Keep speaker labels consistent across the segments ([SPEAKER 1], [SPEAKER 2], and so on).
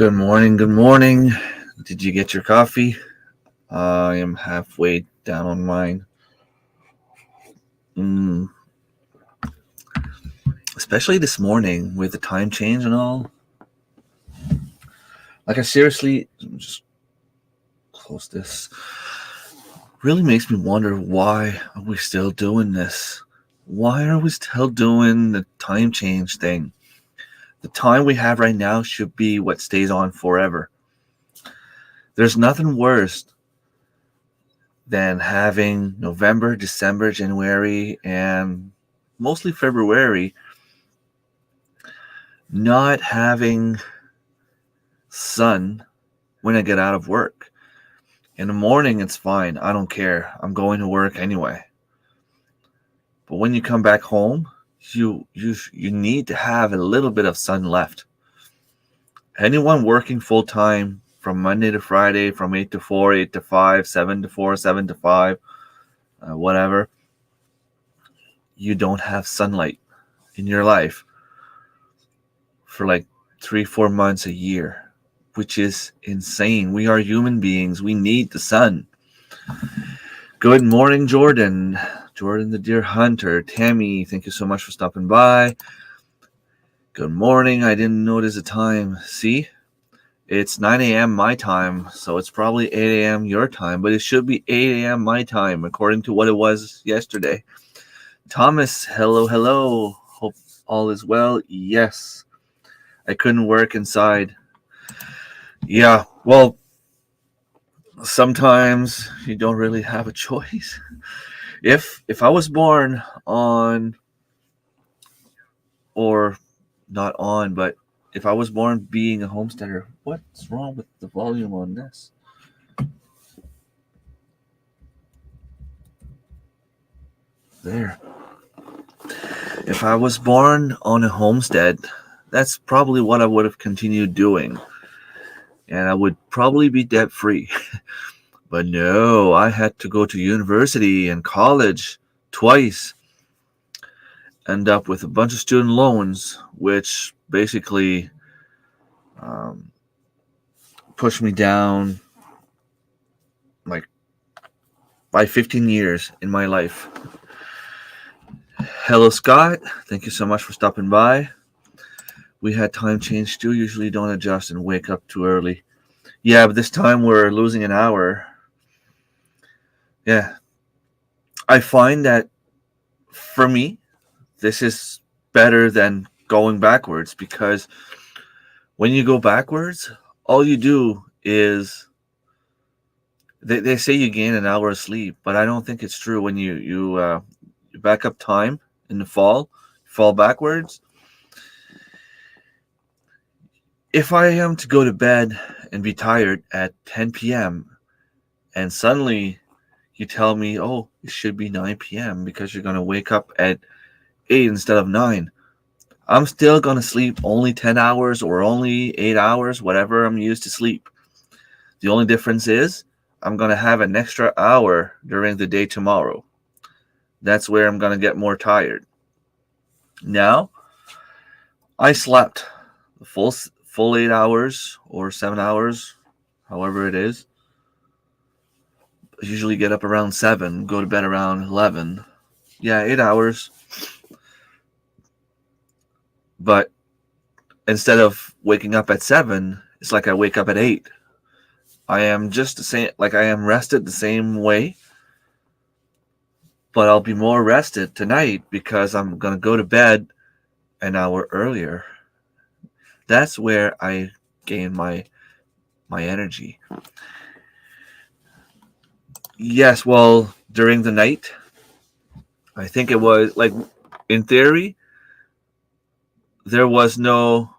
[SPEAKER 1] Good morning. Good morning. Did you get your coffee? I am halfway down on mine. Especially this morning with the time change and all. Like, I seriously just close this. Really makes me wonder, why are we still doing this? Why are we still doing the time change thing? The time we have right now should be what stays on forever. There's nothing worse than having November, December, January, and mostly February not having sun when I get out of work. In the morning, it's fine. I don't care. I'm going to work anyway. But when you come back home, you need to have a little bit of sun left. Anyone working full time from Monday to Friday, from 8 to 4, 8 to 5, 7 to 4, 7 to 5, whatever, you don't have sunlight in your life for like 3-4 months a year, which is insane. We are human beings. We need the sun. Good morning, Jordan. Jordan the Deer Hunter. Tammy, thank you so much for stopping by. Good morning. I didn't notice the time. See? It's 9 a.m. my time, so it's probably 8 a.m. your time, but it should be 8 a.m. my time, according to what it was yesterday. Thomas, hello, hello. Hope all is well. Yes. I couldn't work inside. Yeah, well, sometimes you don't really have a choice. If I was born on, or not on, but if I was born being a homesteader, what's wrong with the volume on this? There. If I was born on a homestead, that's probably what I would have continued doing. And I would probably be debt free. But no, I had to go to university and college twice. End up with a bunch of student loans, which basically pushed me down like by 15 years in my life. Hello, Scott. Thank you so much for stopping by. We had time change too. Usually don't adjust and wake up too early. Yeah, but this time we're losing an hour. Yeah. I find that for me, this is better than going backwards, because when you go backwards, all you do is they say you gain an hour of sleep, but I don't think it's true. When you back up time in the fall backwards. If I am to go to bed and be tired at 10 p.m. and suddenly you tell me, oh, it should be 9 p.m. because you're going to wake up at 8 instead of 9, I'm still going to sleep only 10 hours or only 8 hours, whatever I'm used to sleep. The only difference is I'm going to have an extra hour during the day tomorrow. That's where I'm going to get more tired. Now, I slept the full 8 hours or 7 hours, however it is. I usually get up around 7, go to bed around 11. Yeah, 8 hours. But instead of waking up at 7, it's like I wake up at 8. I am just the same, like I am rested the same way, but I'll be more rested tonight because I'm going to go to bed an hour earlier. That's where I gain my energy. Yes, well, during the night, I think it was, like, in theory, there was no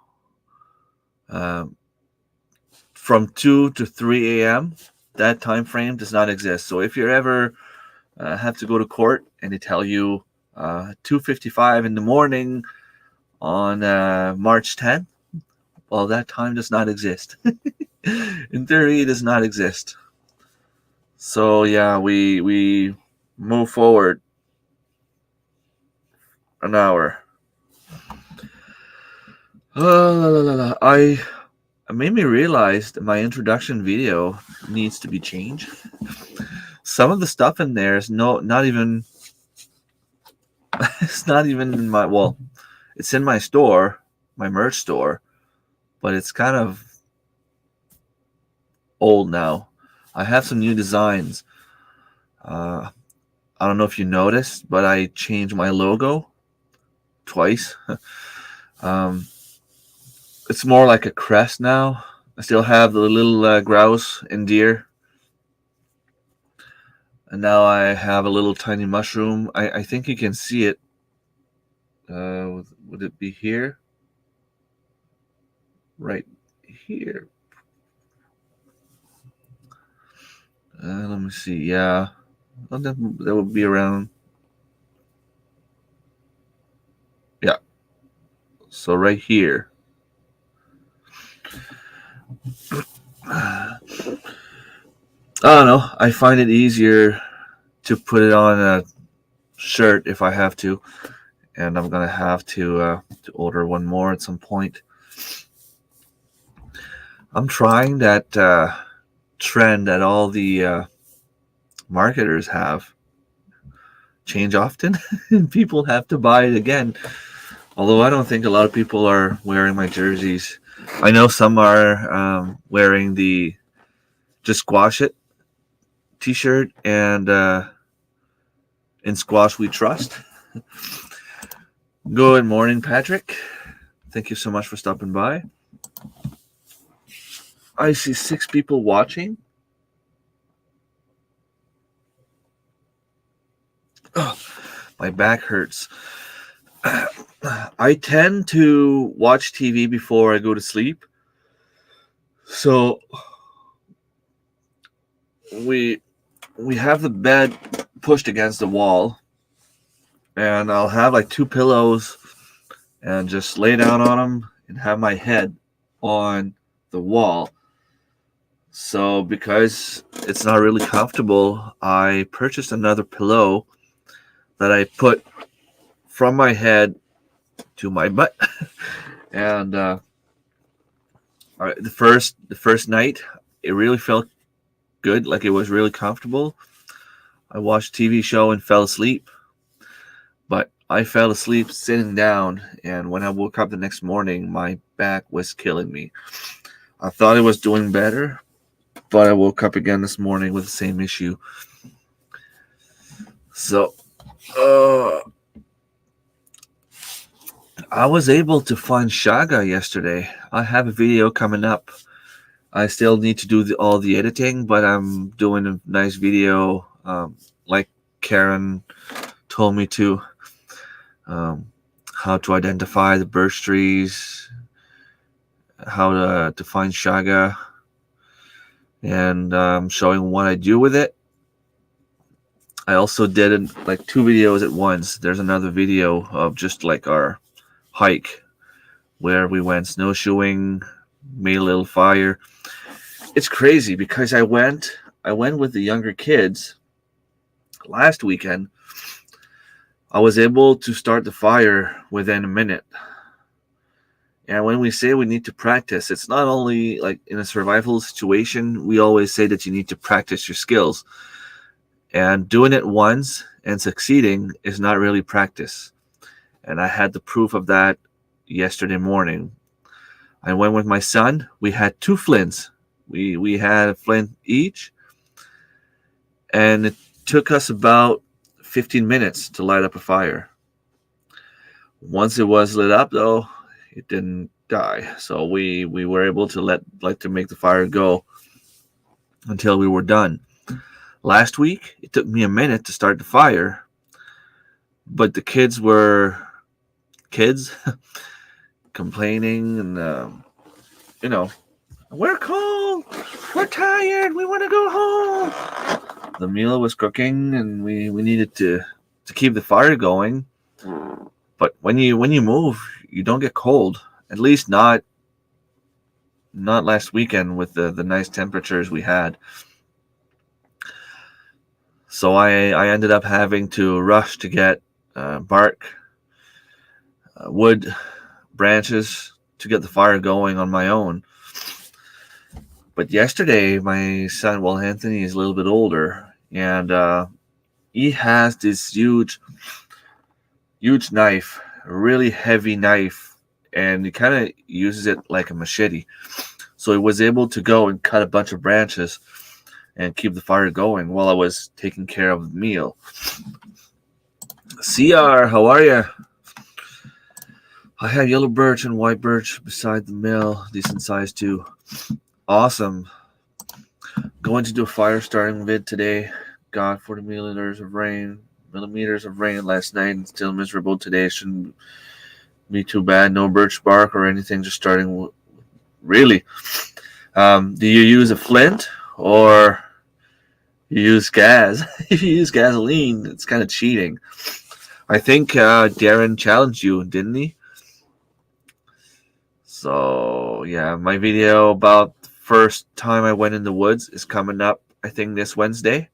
[SPEAKER 1] from 2 to 3 a.m. That time frame does not exist. So if you ever have to go to court and they tell you 2:55 in the morning on March 10th, well, that time does not exist. In theory, it does not exist. So yeah, we move forward an hour. I it made me realize that my introduction video needs to be changed. Some of the stuff in there is not even it's not even in my, well, it's in my store, my merch store, but it's kind of old now. I have some new designs. I don't know if you noticed, but I changed my logo twice. It's more like a crest now. I still have the little grouse and deer. And now I have a little tiny mushroom. I think you can see it. Would it be here? Right here. Let me see. Yeah. Well, that would be around. Yeah. So right here. I don't know. I find it easier to put it on a shirt if I have to, and I'm gonna have to order one more at some point. I'm trying that trend that all the marketers have. Change often, and people have to buy it again. Although I don't think a lot of people are wearing my jerseys. I know some are wearing the "Just Squash It" T-shirt and "In Squash We Trust." Good morning, Patrick. Thank you so much for stopping by. I see 6 people watching. Oh, my back hurts. I tend to watch TV before I go to sleep. So we have the bed pushed against the wall, and I'll have like 2 pillows and just lay down on them and have my head on the wall. So because it's not really comfortable, I purchased another pillow that I put from my head to my butt. And the first night, it really felt good, like it was really comfortable. I watched a TV show and fell asleep, but I fell asleep sitting down, and when I woke up the next morning, my back was killing me. I thought it was doing better, but I woke up again this morning with the same issue. So I was able to find Shaga yesterday. I have a video coming up. I still need to do all the editing, but I'm doing a nice video, like Karen told me to. How to identify the birch trees, how to find Shaga, and showing what I do with it. I also did like 2 videos at once. There's another video of just like our hike where we went snowshoeing, made a little fire. It's crazy because I went with the younger kids last weekend. I was able to start the fire within a minute. And when we say we need to practice, it's not only like in a survival situation. We always say that you need to practice your skills. And doing it once and succeeding is not really practice. And I had the proof of that yesterday morning. I went with my son. We had 2 flints. We had a flint each. And it took us about 15 minutes to light up a fire. Once it was lit up, though, it didn't die. So we were able to make the fire go until we were done. Last week, it took me a minute to start the fire, but the kids were complaining and we're cold, we're tired, we want to go home. The meal was cooking, and we needed to keep the fire going. But when you move, you don't get cold. At least not last weekend with the nice temperatures we had. So I ended up having to rush to get bark, wood, branches to get the fire going on my own. But yesterday, my son, well, Anthony is a little bit older, and he has this huge knife, a really heavy knife, and he kind of uses it like a machete. So he was able to go and cut a bunch of branches and keep the fire going while I was taking care of the meal. CR, how are you? I have yellow birch and white birch beside the mill, decent size too. Awesome. Going to do a fire starting vid today. Got 40 millimeters of rain last night, and still miserable today. Shouldn't be too bad. No birch bark or anything. Just starting. Really? Do you use a flint or you use gas? If you use gasoline, it's kind of cheating. I think Darren challenged you, didn't he? So yeah, my video about the first time I went in the woods is coming up, I think, this Wednesday.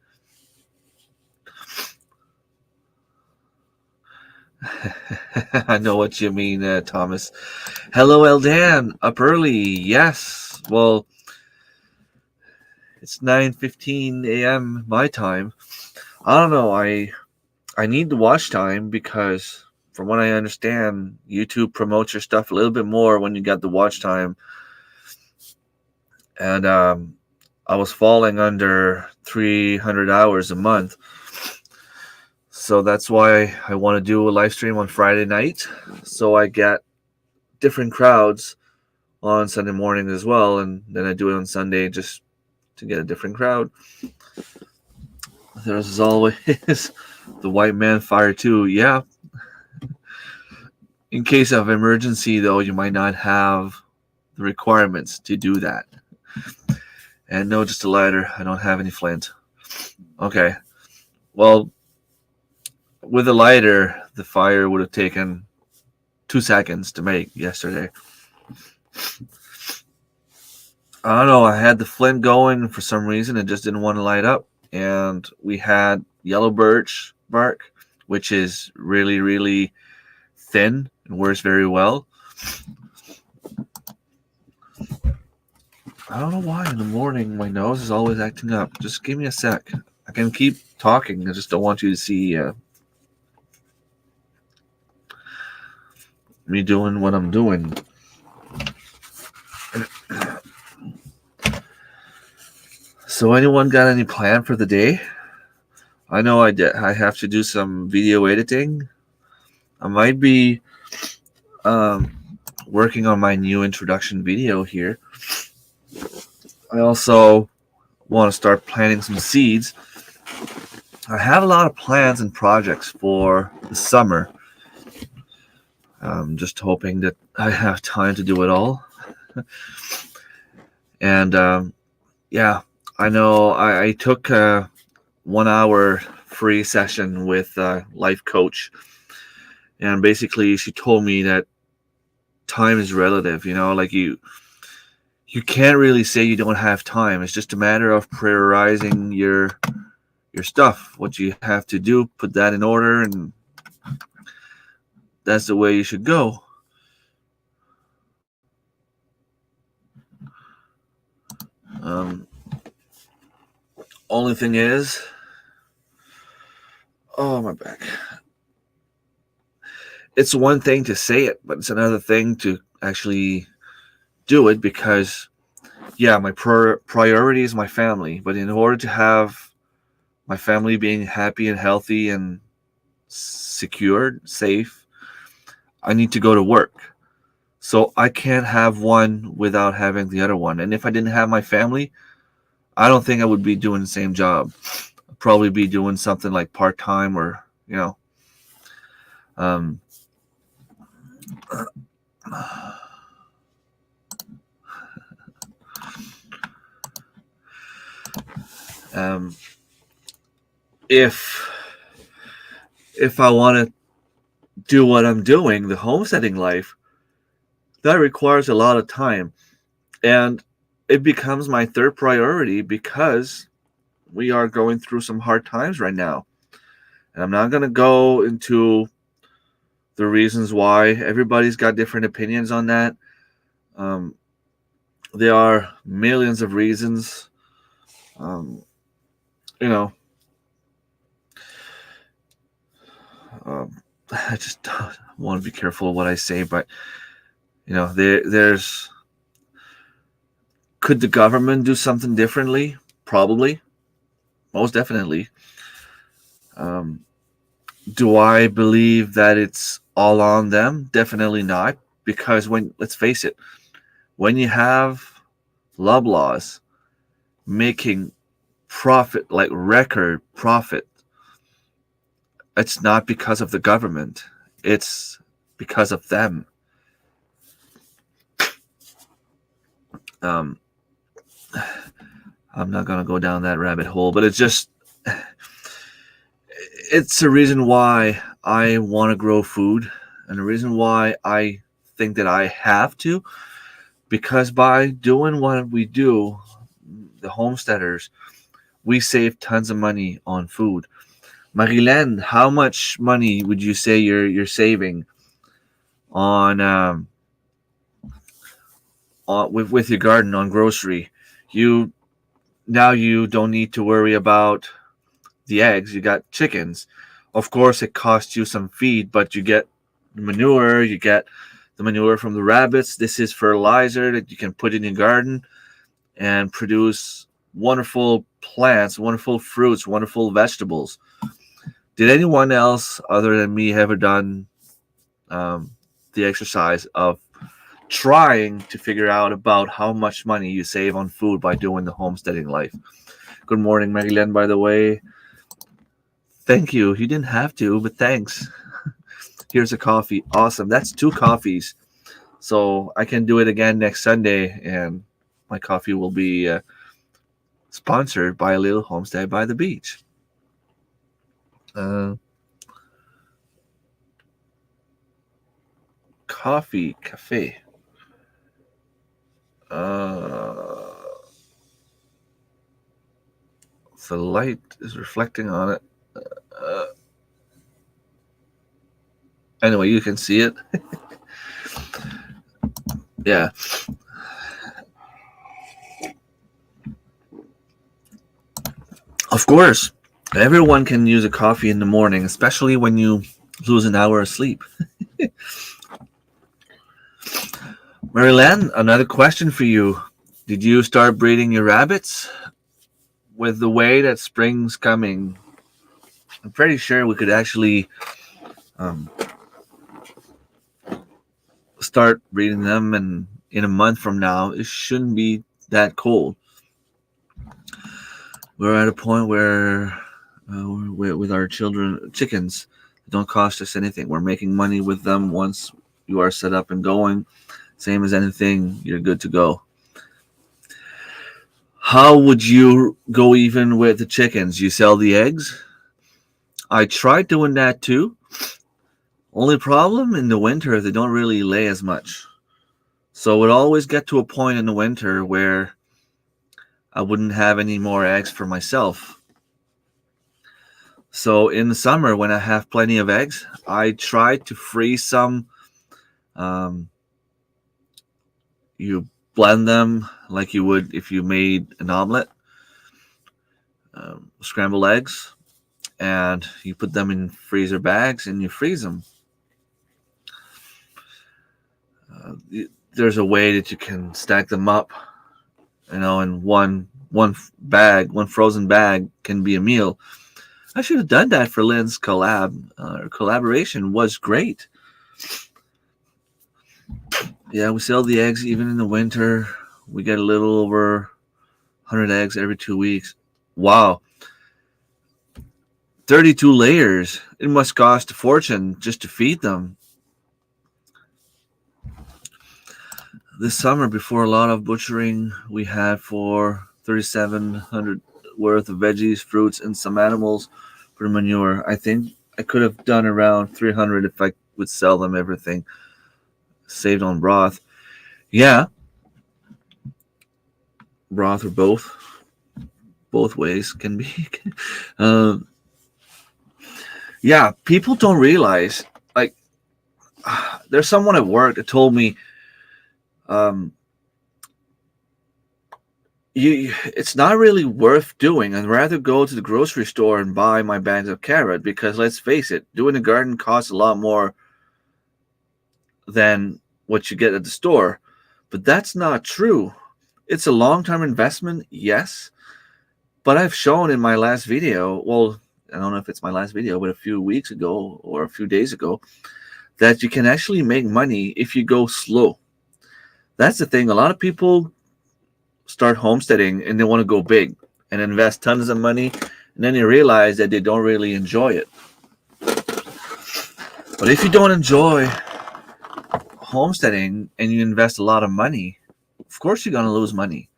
[SPEAKER 1] I know what you mean, Thomas. Hello, Eldan. Up early. Yes. Well, it's 9:15 a.m. my time. I don't know. I need the watch time because, from what I understand, YouTube promotes your stuff a little bit more when you got the watch time. And I was falling under 300 hours a month. So that's why I want to do a live stream on Friday night, so I get different crowds on Sunday morning as well, and then I do it on Sunday just to get a different crowd. There's as always the white man fire too. Yeah. In case of emergency, though, you might not have the requirements to do that. And no, just a lighter. I don't have any flint. Okay. Well, with a lighter, the fire would have taken 2 seconds to make yesterday. I don't know. I had the flint going for some reason. It just didn't want to light up. And we had yellow birch bark, which is really, really thin and works very well. I don't know why in the morning my nose is always acting up. Just give me a sec. I can keep talking. I just don't want you to see me doing what I'm doing. So anyone got any plan for the day? I know I have to do some video editing. I might be working on my new introduction video here. I also want to start planting some seeds. I have a lot of plans and projects for the summer. I'm just hoping that I have time to do it all. And yeah, I know I took a 1 hour free session with a life coach, and basically she told me that time is relative. Like you can't really say you don't have time. It's just a matter of prioritizing your stuff, what you have to do, put that in order, and that's the way you should go. Only thing is, oh, my back. It's one thing to say it, but it's another thing to actually do it, because, yeah, my priority is my family. But in order to have my family being happy and healthy and secured, safe, I need to go to work. So I can't have one without having the other one. And if I didn't have my family, I don't think I would be doing the same job. I'd probably be doing something like part-time or, if I want to do what I'm doing, the homesteading life, that requires a lot of time. And it becomes my third priority because we are going through some hard times right now. And I'm not going to go into the reasons why. Everybody's got different opinions on that. There are millions of reasons. Um, you know, um, I just want to be careful of what I say, but there's could the government do something differently? Probably, most definitely. Um, do I believe that it's all on them? Definitely not, because let's face it, when you have Loblaws making profit, like record profit, it's not because of the government. It's because of them. Um, I'm not gonna go down that rabbit hole, but it's a reason why I want to grow food, and the reason why I think that I have to, because by doing what we do, the homesteaders, we save tons of money on food. Marilyn, how much money would you say you're saving on with your garden on grocery? You Now you don't need to worry about the eggs. You got chickens. Of course, it costs you some feed, but you get manure. You get the manure from the rabbits. This is fertilizer that you can put in your garden and produce wonderful plants, wonderful fruits, wonderful vegetables. Did anyone else other than me ever done the exercise of trying to figure out about how much money you save on food by doing the homesteading life? Good morning, Marilyn, by the way. Thank you. You didn't have to, but thanks. Here's a coffee. Awesome. That's 2 coffees. So I can do it again next Sunday, and my coffee will be sponsored by a little homestead by the beach. Coffee, cafe. The light is reflecting on it. Anyway, you can see it. Yeah. Of course, everyone can use a coffee in the morning, especially when you lose an hour of sleep. Marilyn, another question for you. Did you start breeding your rabbits? With the way that spring's coming, I'm pretty sure we could actually um, start breeding them, and in a month from now, it shouldn't be that cold. We're at a point where with our chickens, it don't cost us anything. We're making money with them once you are set up and going. Same as anything, you're good to go. How would you go even with the chickens? You sell the eggs? I tried doing that too. Only problem, in the winter, they don't really lay as much. So it would always get to a point in the winter where I wouldn't have any more eggs for myself. So in the summer, when I have plenty of eggs, I try to freeze some. You blend them like you would if you made an omelet, scrambled eggs, and you put them in freezer bags and you freeze them. There's a way that you can stack them up, and one frozen bag can be a meal. I should have done that for Lynn's collaboration was great. Yeah, we sell the eggs even in the winter. We get a little over 100 eggs every 2 weeks. Wow. 32 layers. It must cost a fortune just to feed them. This summer, before a lot of butchering, we had for 3,700 worth of veggies, fruits, and some animals for manure. I think I could have done around 300 if I would sell them everything. Saved on broth. Yeah. Broth or both ways can be. Yeah, people don't realize, like, there's someone at work that told me it's not really worth doing. I'd rather go to the grocery store and buy my bags of carrot, because let's face it, doing a garden costs a lot more than what you get at the store. But that's not true. It's a long-term investment, yes. But I've shown in my last video, well, I don't know if it's my last video, but a few weeks ago or a few days ago, that you can actually make money if you go slow. That's the thing. A lot of people start homesteading and they want to go big and invest tons of money, and then they realize that they don't really enjoy it. But if you don't enjoy homesteading and you invest a lot of money, of course you're going to lose money.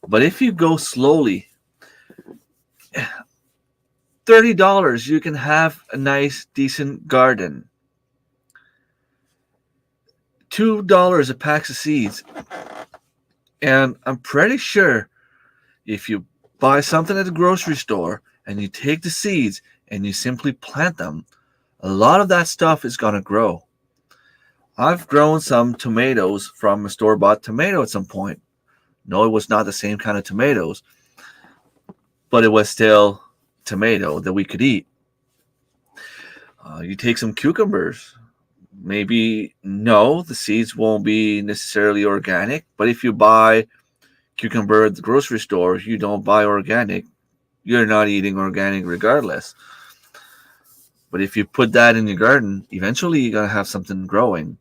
[SPEAKER 1] But if you go slowly, $30, you can have a nice, decent garden. $2 a pack of seeds. And I'm pretty sure if you buy something at the grocery store and you take the seeds and you simply plant them, a lot of that stuff is going to grow. I've grown some tomatoes from a store-bought tomato at some point. No, it was not the same kind of tomatoes, but it was still tomato that we could eat. You take some cucumbers. Maybe, no, the seeds won't be necessarily organic, but if you buy cucumber at the grocery store, you don't buy organic, you're not eating organic regardless. But if you put that in your garden, eventually you're going to have something growing.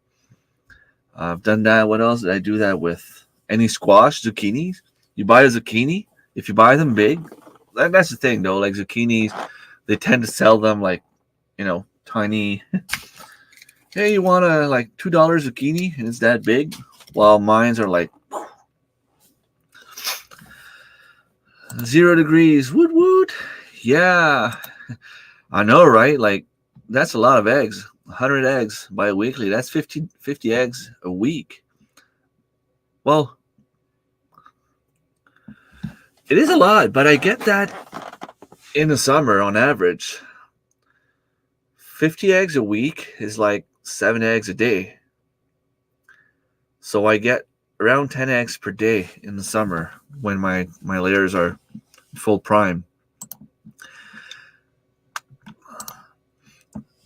[SPEAKER 1] I've done that. What else did I do that with? Any squash, zucchinis. You buy a zucchini, if you buy them big, that's the thing though, like zucchinis, they tend to sell them like, tiny. Hey, you want a like $2 zucchini and it's that big? While mines are like 0 degrees. Woot woot. Yeah, I know, right? Like, that's a lot of eggs. 100 eggs bi-weekly. That's 50 eggs a week. Well, it is a lot, but I get that in the summer on average. 50 eggs a week is like 7 eggs a day. So I get around 10 eggs per day in the summer when my layers are full prime.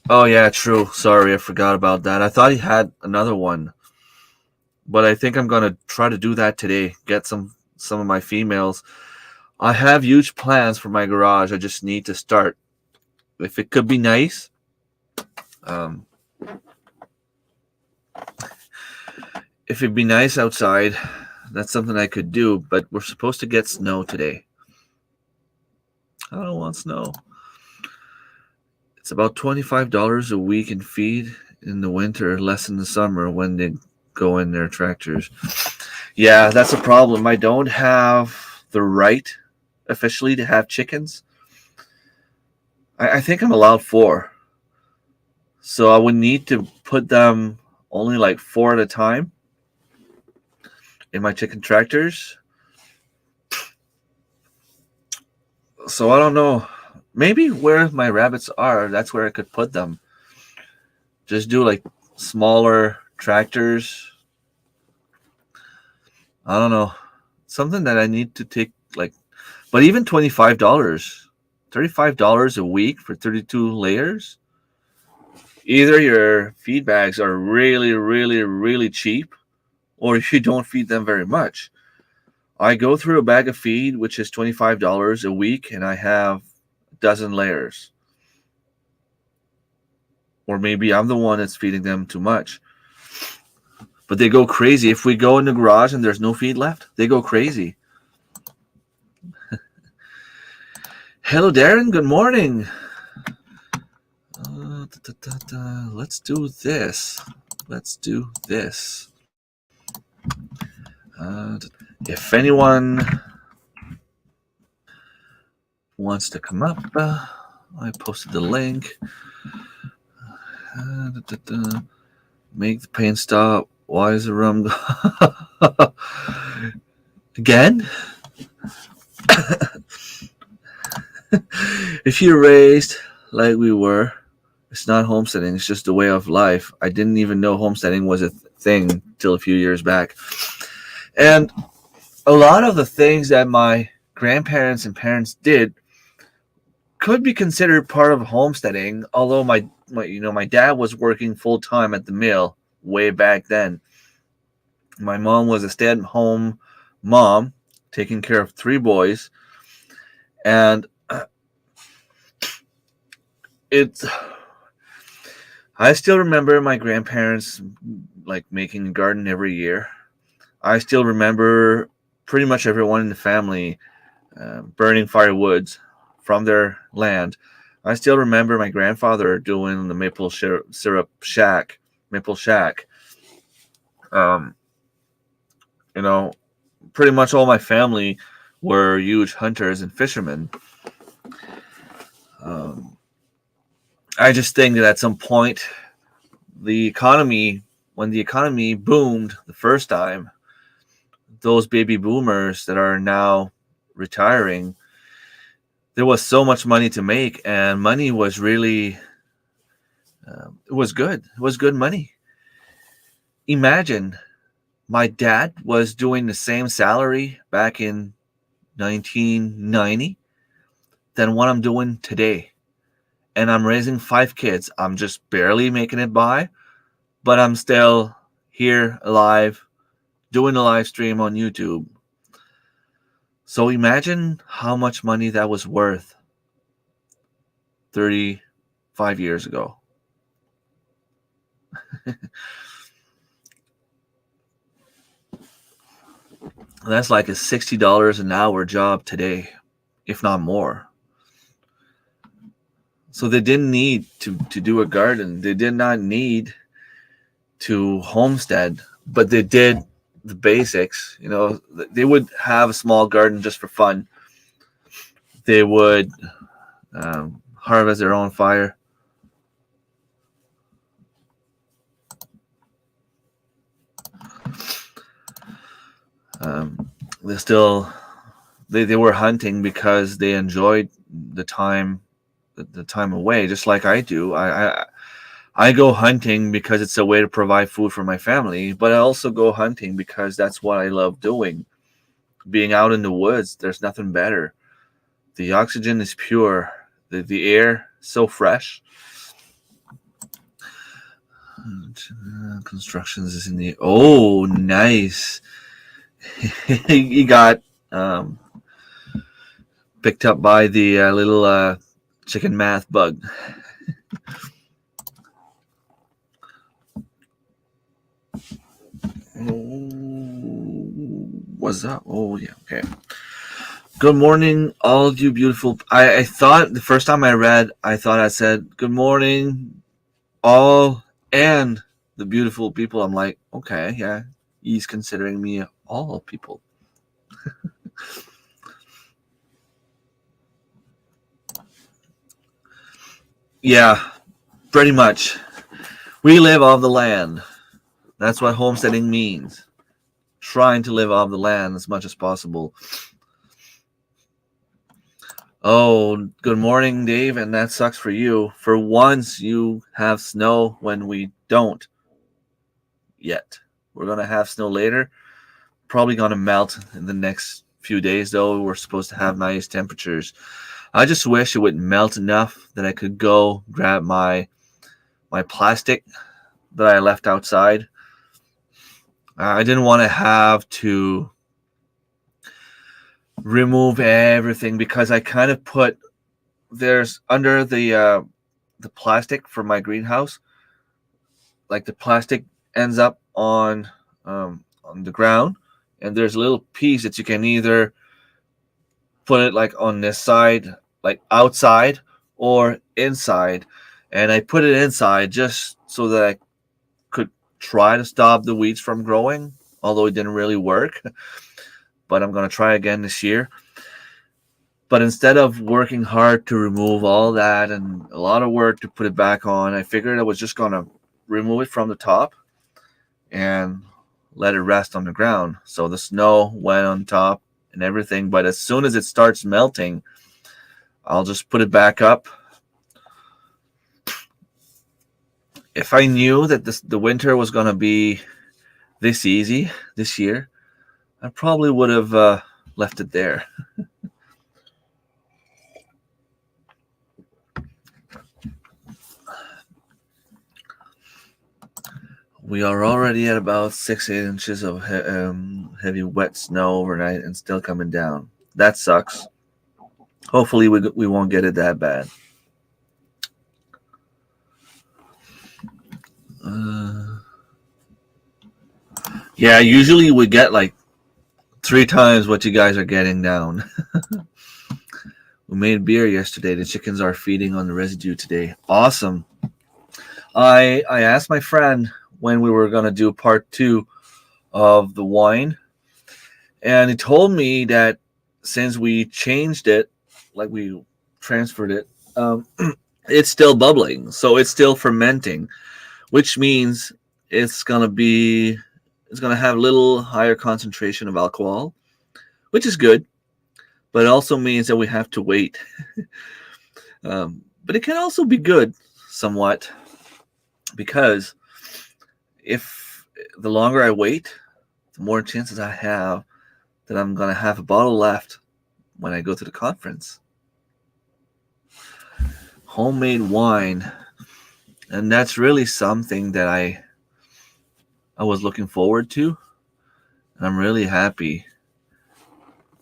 [SPEAKER 1] Oh yeah, true. Sorry, I forgot about that. I thought he had another one, but I think I'm gonna try to do that today. Get some of my females. I have huge plans for my garage. I just need to start. If it could be nice, if it'd be nice outside, that's something I could do. But we're supposed to get snow today. I don't want snow. It's about $25 a week in feed in the winter, less in the summer when they go in their tractors. Yeah, that's a problem. I don't have the right officially to have chickens. I think I'm allowed 4. So I would need to put them only like 4 at a time in my chicken tractors. So I don't know. Maybe where my rabbits are, that's where I could put them. Just do like smaller tractors. I don't know. Something that I need to take like, but even $25, $35 a week for 32 layers. Either your feed bags are really, really, really cheap, or you don't feed them very much. I go through a bag of feed, which is $25 a week, and I have a dozen layers. Or maybe I'm the one that's feeding them too much. But they go crazy. If we go in the garage and there's no feed left, they go crazy. Hello, Darren. Good morning. Let's do this. If anyone wants to come up, I posted the link. Make the pain stop. Why is the rum again? If you're raised like we were, it's not homesteading. It's just a way of life. I didn't even know homesteading was a thing till a few years back. And a lot of the things that my grandparents and parents did could be considered part of homesteading, although my dad was working full time at the mill way back then. My mom was a stay-at-home mom, taking care of 3 boys, and it's. I still remember my grandparents like making a garden every year. I still remember pretty much everyone in the family burning firewoods from their land. I still remember my grandfather doing the maple shack. Um, you know, pretty much all my family were huge hunters and fishermen. Um, I just think that at some point, the economy, when the economy boomed the first time, those baby boomers that are now retiring, there was so much money to make, and money was really, it was good. It was good money. Imagine my dad was doing the same salary back in 1990 than what I'm doing today. And I'm raising 5 kids. I'm just barely making it by, but I'm still here alive doing a live stream on YouTube. So imagine how much money that was worth 35 years ago. That's like a $60 an hour job today, if not more. So they didn't need to do a garden. They did not need to homestead, but they did the basics. They would have a small garden just for fun. They would harvest their own fire. They were hunting because they enjoyed the time away, just like I do. I go hunting because it's a way to provide food for my family, but I also go hunting because that's what I love doing. Being out in the woods, there's nothing better. The oxygen is pure. The air so fresh. Constructions is in the... Oh, nice. He got picked up by the little chicken math bug. What's that? Oh, yeah, okay. Good morning, all you beautiful... I thought the first time I read, I thought I said, good morning, all and the beautiful people. I'm like, okay, yeah, he's considering me all people. Yeah, pretty much. We live off the land. That's what homesteading means. Trying to live off the land as much as possible. Oh, good morning, Dave, and that sucks for you. For once, you have snow when we don't yet. We're going to have snow later. Probably going to melt in the next few days, though. We're supposed to have nice temperatures. I just wish it would melt enough that I could go grab my plastic that I left outside. I didn't want to have to remove everything because I kind of put... there's under the plastic for my greenhouse, like the plastic ends up on the ground, and there's a little piece that you can either put it like on this side, like outside, or inside. And I put it inside just so that I could try to stop the weeds from growing, although it didn't really work. But I'm going to try again this year. But instead of working hard to remove all that and a lot of work to put it back on, I figured I was just going to remove it from the top and let it rest on the ground. So the snow went on top and everything. But as soon as it starts melting, I'll just put it back up. If I knew that the winter was going to be this easy this year, I probably would have left it there. We are already at about 6-8 inches of heavy wet snow overnight and still coming down. That sucks. Hopefully we won't get it that bad. Yeah, usually we get like 3 times what you guys are getting down. We made beer yesterday. The chickens are feeding on the residue today. Awesome. I asked my friend when we were going to do part 2 of the wine, and he told me that since we changed it, like we transferred it, it's still bubbling, so it's still fermenting, which means it's gonna have a little higher concentration of alcohol, which is good, but it also means that we have to wait. But it can also be good somewhat, because if the longer I wait, the more chances I have that I'm gonna have a bottle left when I go to the conference. Homemade wine, and that's really something that I was looking forward to, and I'm really happy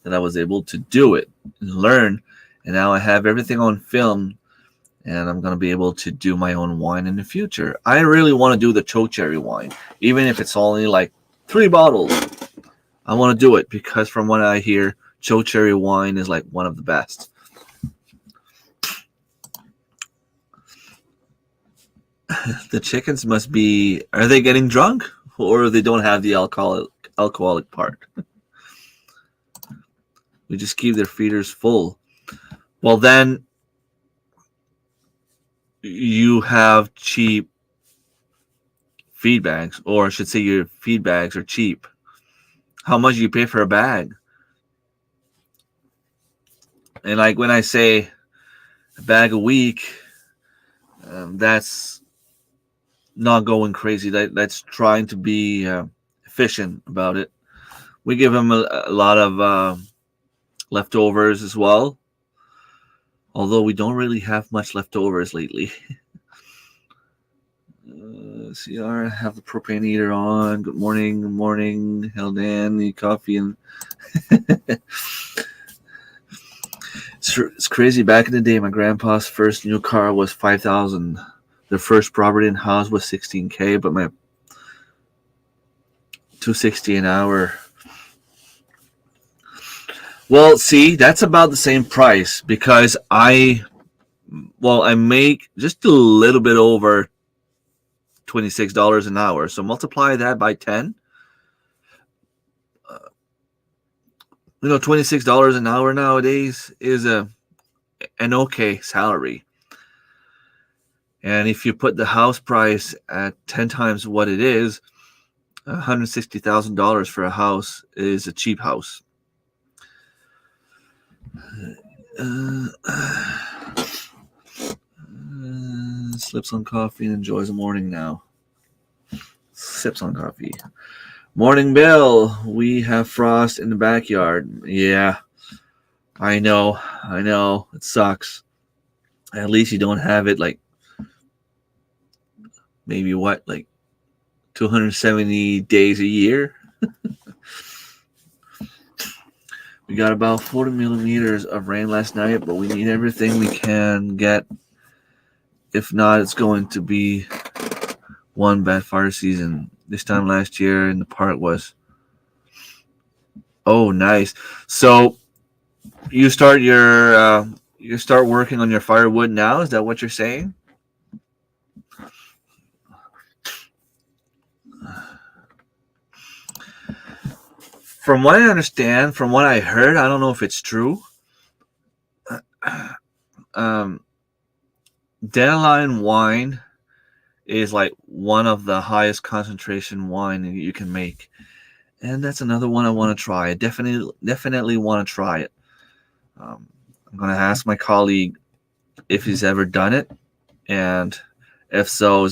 [SPEAKER 1] that I was able to do it and learn, and now I have everything on film, and I'm going to be able to do my own wine in the future. I really want to do the choke cherry wine, even if it's only like 3 bottles. I want to do it because from what I hear, choke cherry wine is like one of the best. The chickens must be, are they getting drunk, or they don't have the alcoholic part? We just keep their feeders full. Well, then you have cheap feed bags, or I should say your feed bags are cheap. How much do you pay for a bag? And like when I say a bag a week, that's not going crazy. That's trying to be efficient about it. We give them a lot of leftovers as well, although we don't really have much leftovers lately. CR, have the propane heater on. Good morning, good morning. Held in, need coffee and it's crazy. Back in the day, my grandpa's first new car was $5,000. Their first property and house was $16K, but my $260 an hour. Well, see, that's about the same price because I make just a little bit over $26 an hour. So multiply that by 10. $26 an hour nowadays is an okay salary. And if you put the house price at 10 times what it is, $160,000 for a house is a cheap house. Slips on coffee and enjoys the morning now. Sips on coffee. Morning, Bill. We have frost in the backyard. Yeah, I know. It sucks. At least you don't have it like maybe like 270 days a year. We got about 40 millimeters of rain last night, but we need everything we can get. If not, it's going to be one bad fire season. This time last year in the park was. Oh, nice. So you start working on your firewood now? Is that what you're saying? From what I understand, from what I heard, I don't know if it's true. Dandelion wine is like one of the highest concentration wine you can make, and that's another one I want to try. I definitely want to try it. I'm gonna ask my colleague if he's ever done it, and if so,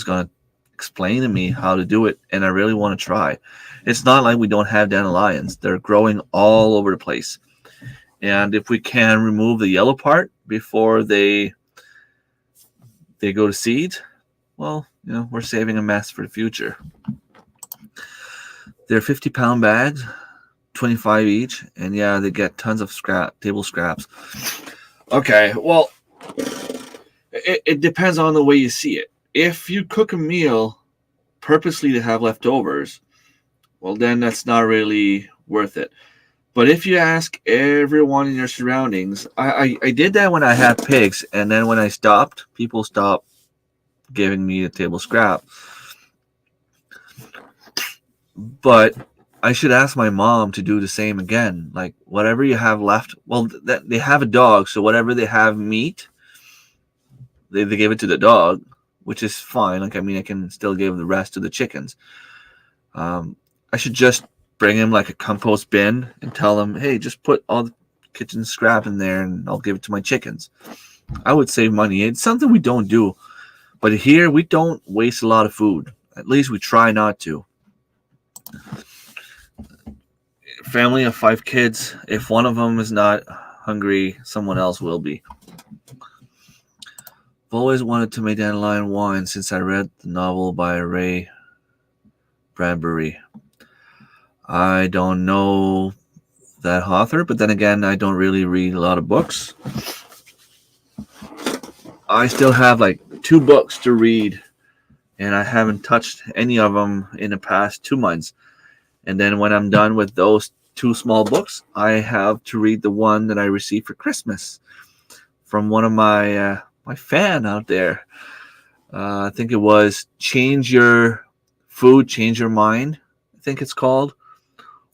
[SPEAKER 1] explain to me how to do it, and I really want to try. It's not like we don't have dandelions. They're growing all over the place. And if we can remove the yellow part before they go to seed, well, we're saving a mess for the future. They're 50-pound bags, 25 each, and yeah, they get tons of table scraps. Okay, well, it depends on the way you see it. If you cook a meal purposely to have leftovers, well, then that's not really worth it. But if you ask everyone in your surroundings, I did that when I had pigs, and then when I stopped, people stopped giving me the table scrap. But I should ask my mom to do the same again. Like, whatever you have left, well, they have a dog, so whatever they have meat, they give it to the dog, which is fine. Like, I mean, I can still give the rest to the chickens. I should just bring him like a compost bin and tell him, hey, just put all the kitchen scrap in there and I'll give it to my chickens. I would save money. It's something we don't do. But here, we don't waste a lot of food. At least we try not to. Family of 5 kids. If one of them is not hungry, someone else will be. I've always wanted to make dandelion wine since I read the novel by Ray Bradbury. I don't know that author, but then again, I don't really read a lot of books. I still have like 2 books to read, and I haven't touched any of them in the past 2 months. And then when I'm done with those 2 small books, I have to read the one that I received for Christmas from one of my fan out there. I think it was Change Your Food, Change Your Mind, I think it's called,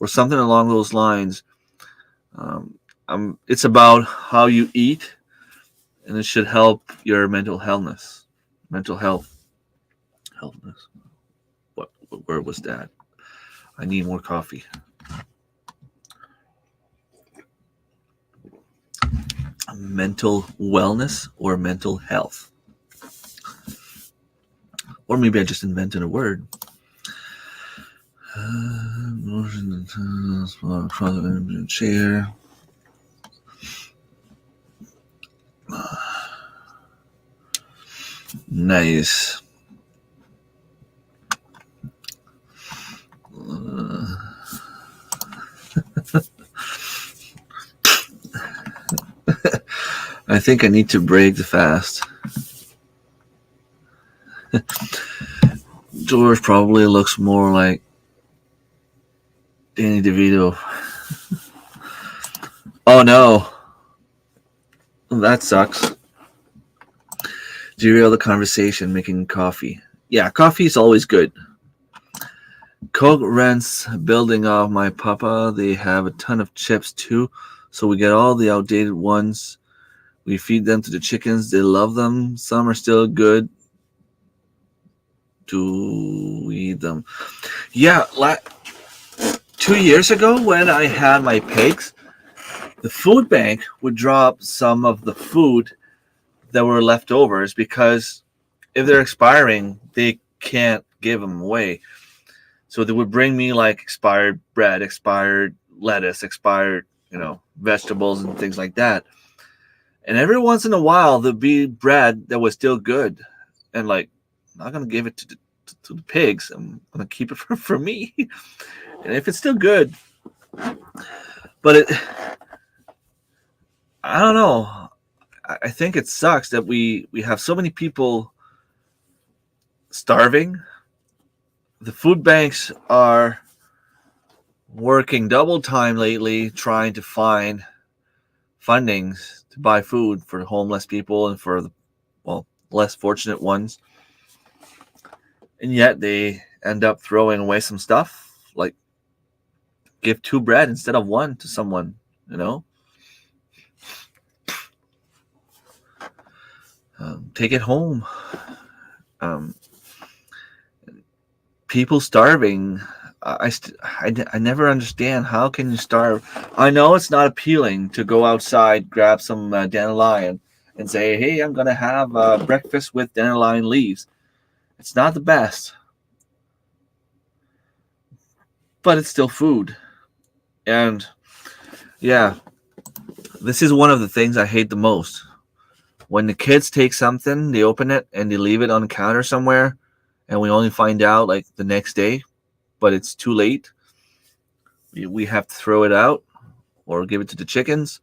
[SPEAKER 1] or something along those lines. It's about how you eat, and it should help your mental health. What word was that? I need more coffee. Mental wellness or mental health. Or maybe I just invented a word. Chair. Nice. I think I need to break the fast. George probably looks more like Danny DeVito. Oh no. That sucks. Derail the conversation making coffee. Yeah, coffee is always good. Coke rents building off my papa. They have a ton of chips too, so we get all the outdated ones. We feed them to the chickens. They love them. Some are still good to eat them. Yeah, 2 years ago when I had my pigs, the food bank would drop some of the food that were leftovers because if they're expiring, they can't give them away. So they would bring me like expired bread, expired lettuce, expired, vegetables and things like that. And every once in a while, there'd be bread that was still good. And like, I'm not going to give it to the pigs. I'm going to keep it for me. And if it's still good. But I don't know. I think it sucks that we have so many people starving. The food banks are working double time lately trying to find fundings to buy food for homeless people and for the less fortunate ones. And yet they end up throwing away some stuff, like give 2 bread instead of 1 to someone, take it home. People starving. I never understand, how can you starve? I know it's not appealing to go outside, grab some dandelion, and say, hey, I'm going to have breakfast with dandelion leaves. It's not the best, but it's still food. And yeah, this is one of the things I hate the most. When the kids take something, they open it and they leave it on the counter somewhere, and we only find out like the next day, but it's too late. We have to throw it out or give it to the chickens.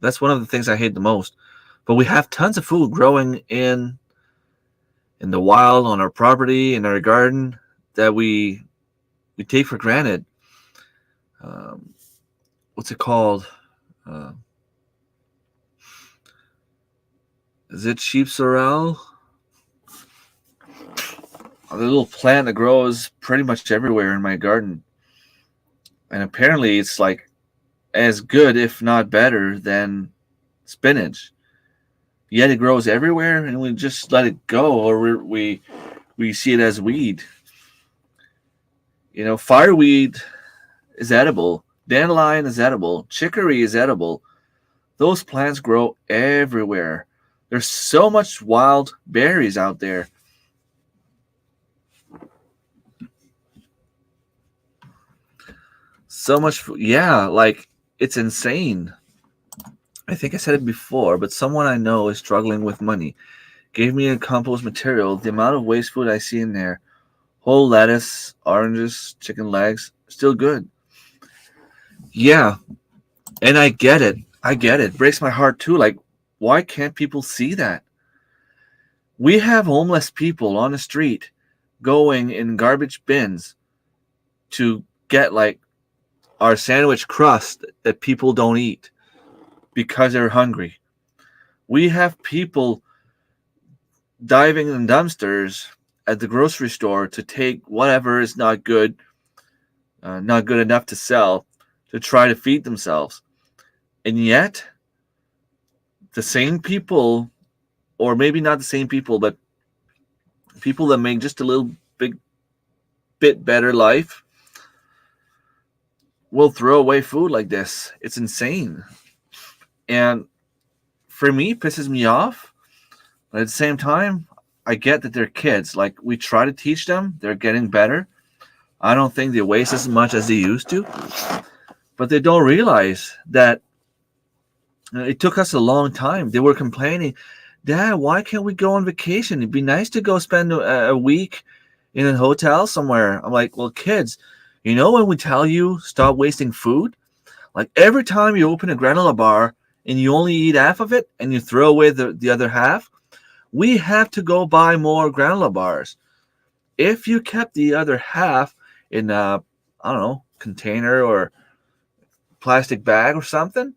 [SPEAKER 1] That's one of the things I hate the most. But we have tons of food growing in the wild on our property, in our garden, that we take for granted. What's it called? Uh, is it sheep sorrel? A little plant that grows pretty much everywhere in my garden. And apparently it's like as good, if not better, than spinach. Yet it grows everywhere, and we just let it go, or we see it as weed. You know, fireweed is edible. Dandelion is edible. Chicory is edible. Those plants grow everywhere. There's so much wild berries out there. So much, yeah, like it's insane. I think I said it before, but someone I know is struggling with money. Gave me a compost material. The amount of waste food I see in there, whole lettuce, oranges, chicken legs, still good. Yeah, and I get it. I get it. Breaks my heart too. Like, why can't people see that? We have homeless people on the street going in garbage bins to get like our sandwich crust that people don't eat because they're hungry. We have people diving in dumpsters at the grocery store to take whatever is not good enough to sell, to try to feed themselves. And yet, the same people, or maybe not the same people, but people that make just a little bit better life, will throw away food like this. It's insane. And for me, it pisses me off. But at the same time, I get that they're kids. Like, we try to teach them. They're getting better. I don't think they waste as much as they used to. But they don't realize that it took us a long time. They were complaining, Dad, why can't we go on vacation? It'd be nice to go spend a week in a hotel somewhere. I'm like, well, kids, you know when we tell you stop wasting food? Like, every time you open a granola bar and you only eat half of it and you throw away the other half, we have to go buy more granola bars. If you kept the other half in a, I don't know, container or plastic bag or something,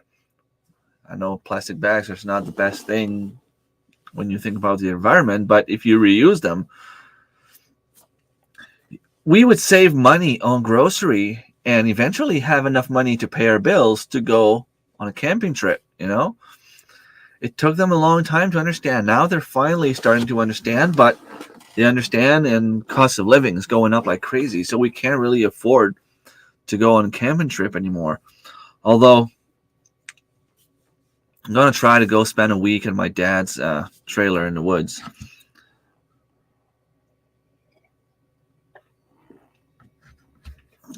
[SPEAKER 1] I know plastic bags are not the best thing when you think about the environment, but if you reuse them, we would save money on grocery and eventually have enough money to pay our bills to go on a camping trip, you know? It took them a long time to understand. Now they're finally starting to understand, but they understand, and cost of living is going up like crazy, so we can't really afford to go on a camping trip anymore. Although, I'm going to try to go spend a week in my dad's trailer in the woods.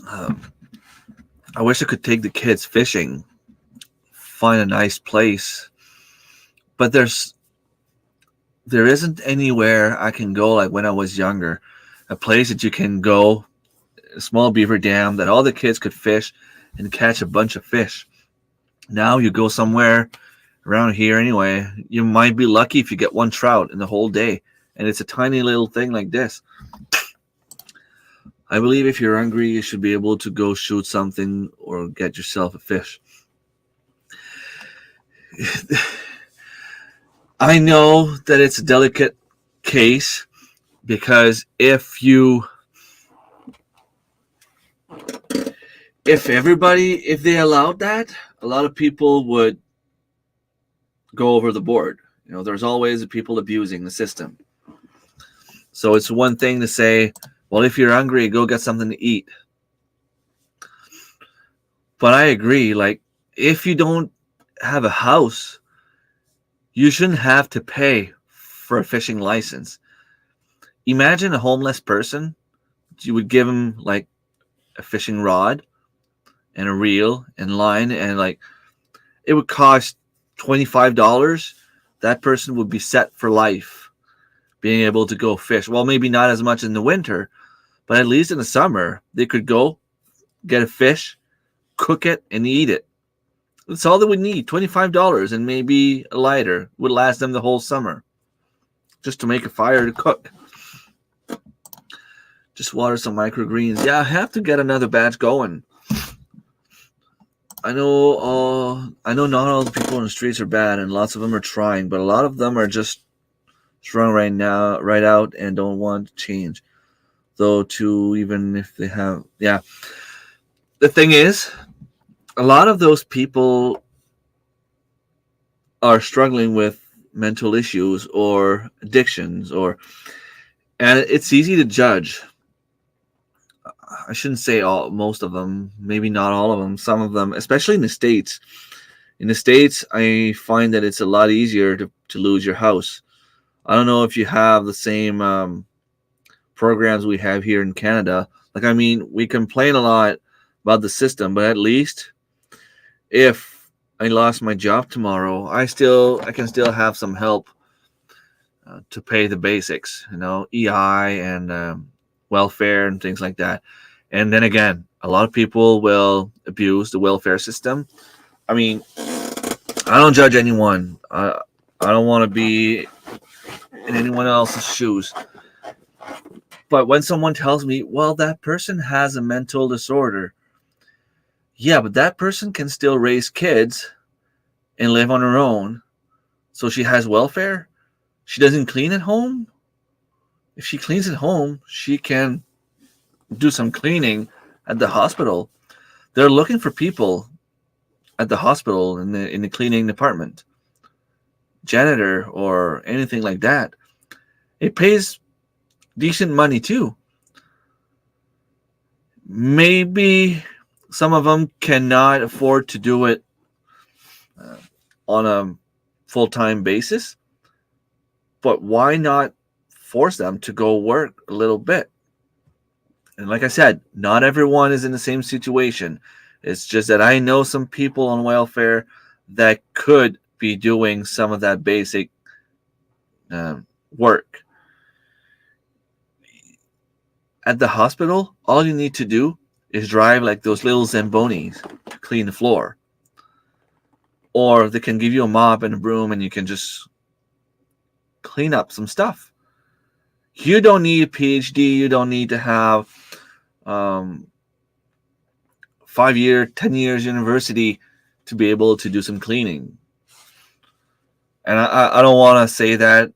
[SPEAKER 1] I wish I could take the kids fishing, find a nice place, but there isn't anywhere I can go like when I was younger. A place that you can go, a small beaver dam that all the kids could fish and catch a bunch of fish. Now you go somewhere around here anyway, you might be lucky if you get one trout in the whole day, and it's a tiny little thing like this. I believe if you're hungry, you should be able to go shoot something or get yourself a fish. I know that it's a delicate case, because if they allowed that, a lot of people would go over the board. You know, there's always people abusing the system. So it's one thing to say, well, if you're hungry, go get something to eat. But I agree, like, if you don't have a house, you shouldn't have to pay for a fishing license. Imagine a homeless person. You would give him like a fishing rod and a reel and line, and like it would cost $25. That person would be set for life, being able to go fish. Well, maybe not as much in the winter, but at least in the summer, they could go get a fish, cook it, and eat it. That's all they would need. $25 and maybe a lighter would last them the whole summer, just to make a fire to cook. Just water some microgreens. Yeah, I have to get another batch going. I know not all the people in the streets are bad, and lots of them are trying, but a lot of them are just strung right out, and don't want to change. Though, too, even if they have, yeah. The thing is, a lot of those people are struggling with mental issues or addictions, and it's easy to judge. I shouldn't say most of them, maybe not all of them, some of them, especially in the States. In the States, I find that it's a lot easier to lose your house. I don't know if you have the same programs we have here in Canada. Like, I mean, we complain a lot about the system, but at least if I lost my job tomorrow, I can still have some help to pay the basics, EI and welfare and things like that. And then again, a lot of people will abuse the welfare system. I mean, I don't judge anyone. I don't want to be in anyone else's shoes. But when someone tells me, well, that person has a mental disorder, yeah, but that person can still raise kids and live on her own. So she has welfare? She doesn't clean at home? If she cleans at home, she can do some cleaning at the hospital. They're looking for people at the hospital in the cleaning department, janitor or anything like that. It pays decent money too. Maybe some of them cannot afford to do it on a full-time basis, but why not force them to go work a little bit? And like I said, not everyone is in the same situation. It's just that I know some people on welfare that could be doing some of that basic work. At the hospital, all you need to do is drive like those little Zambonis to clean the floor. Or they can give you a mop and a broom and you can just clean up some stuff. You don't need a PhD. You don't need to have 5-year, 10 years university to be able to do some cleaning. And I don't want to say that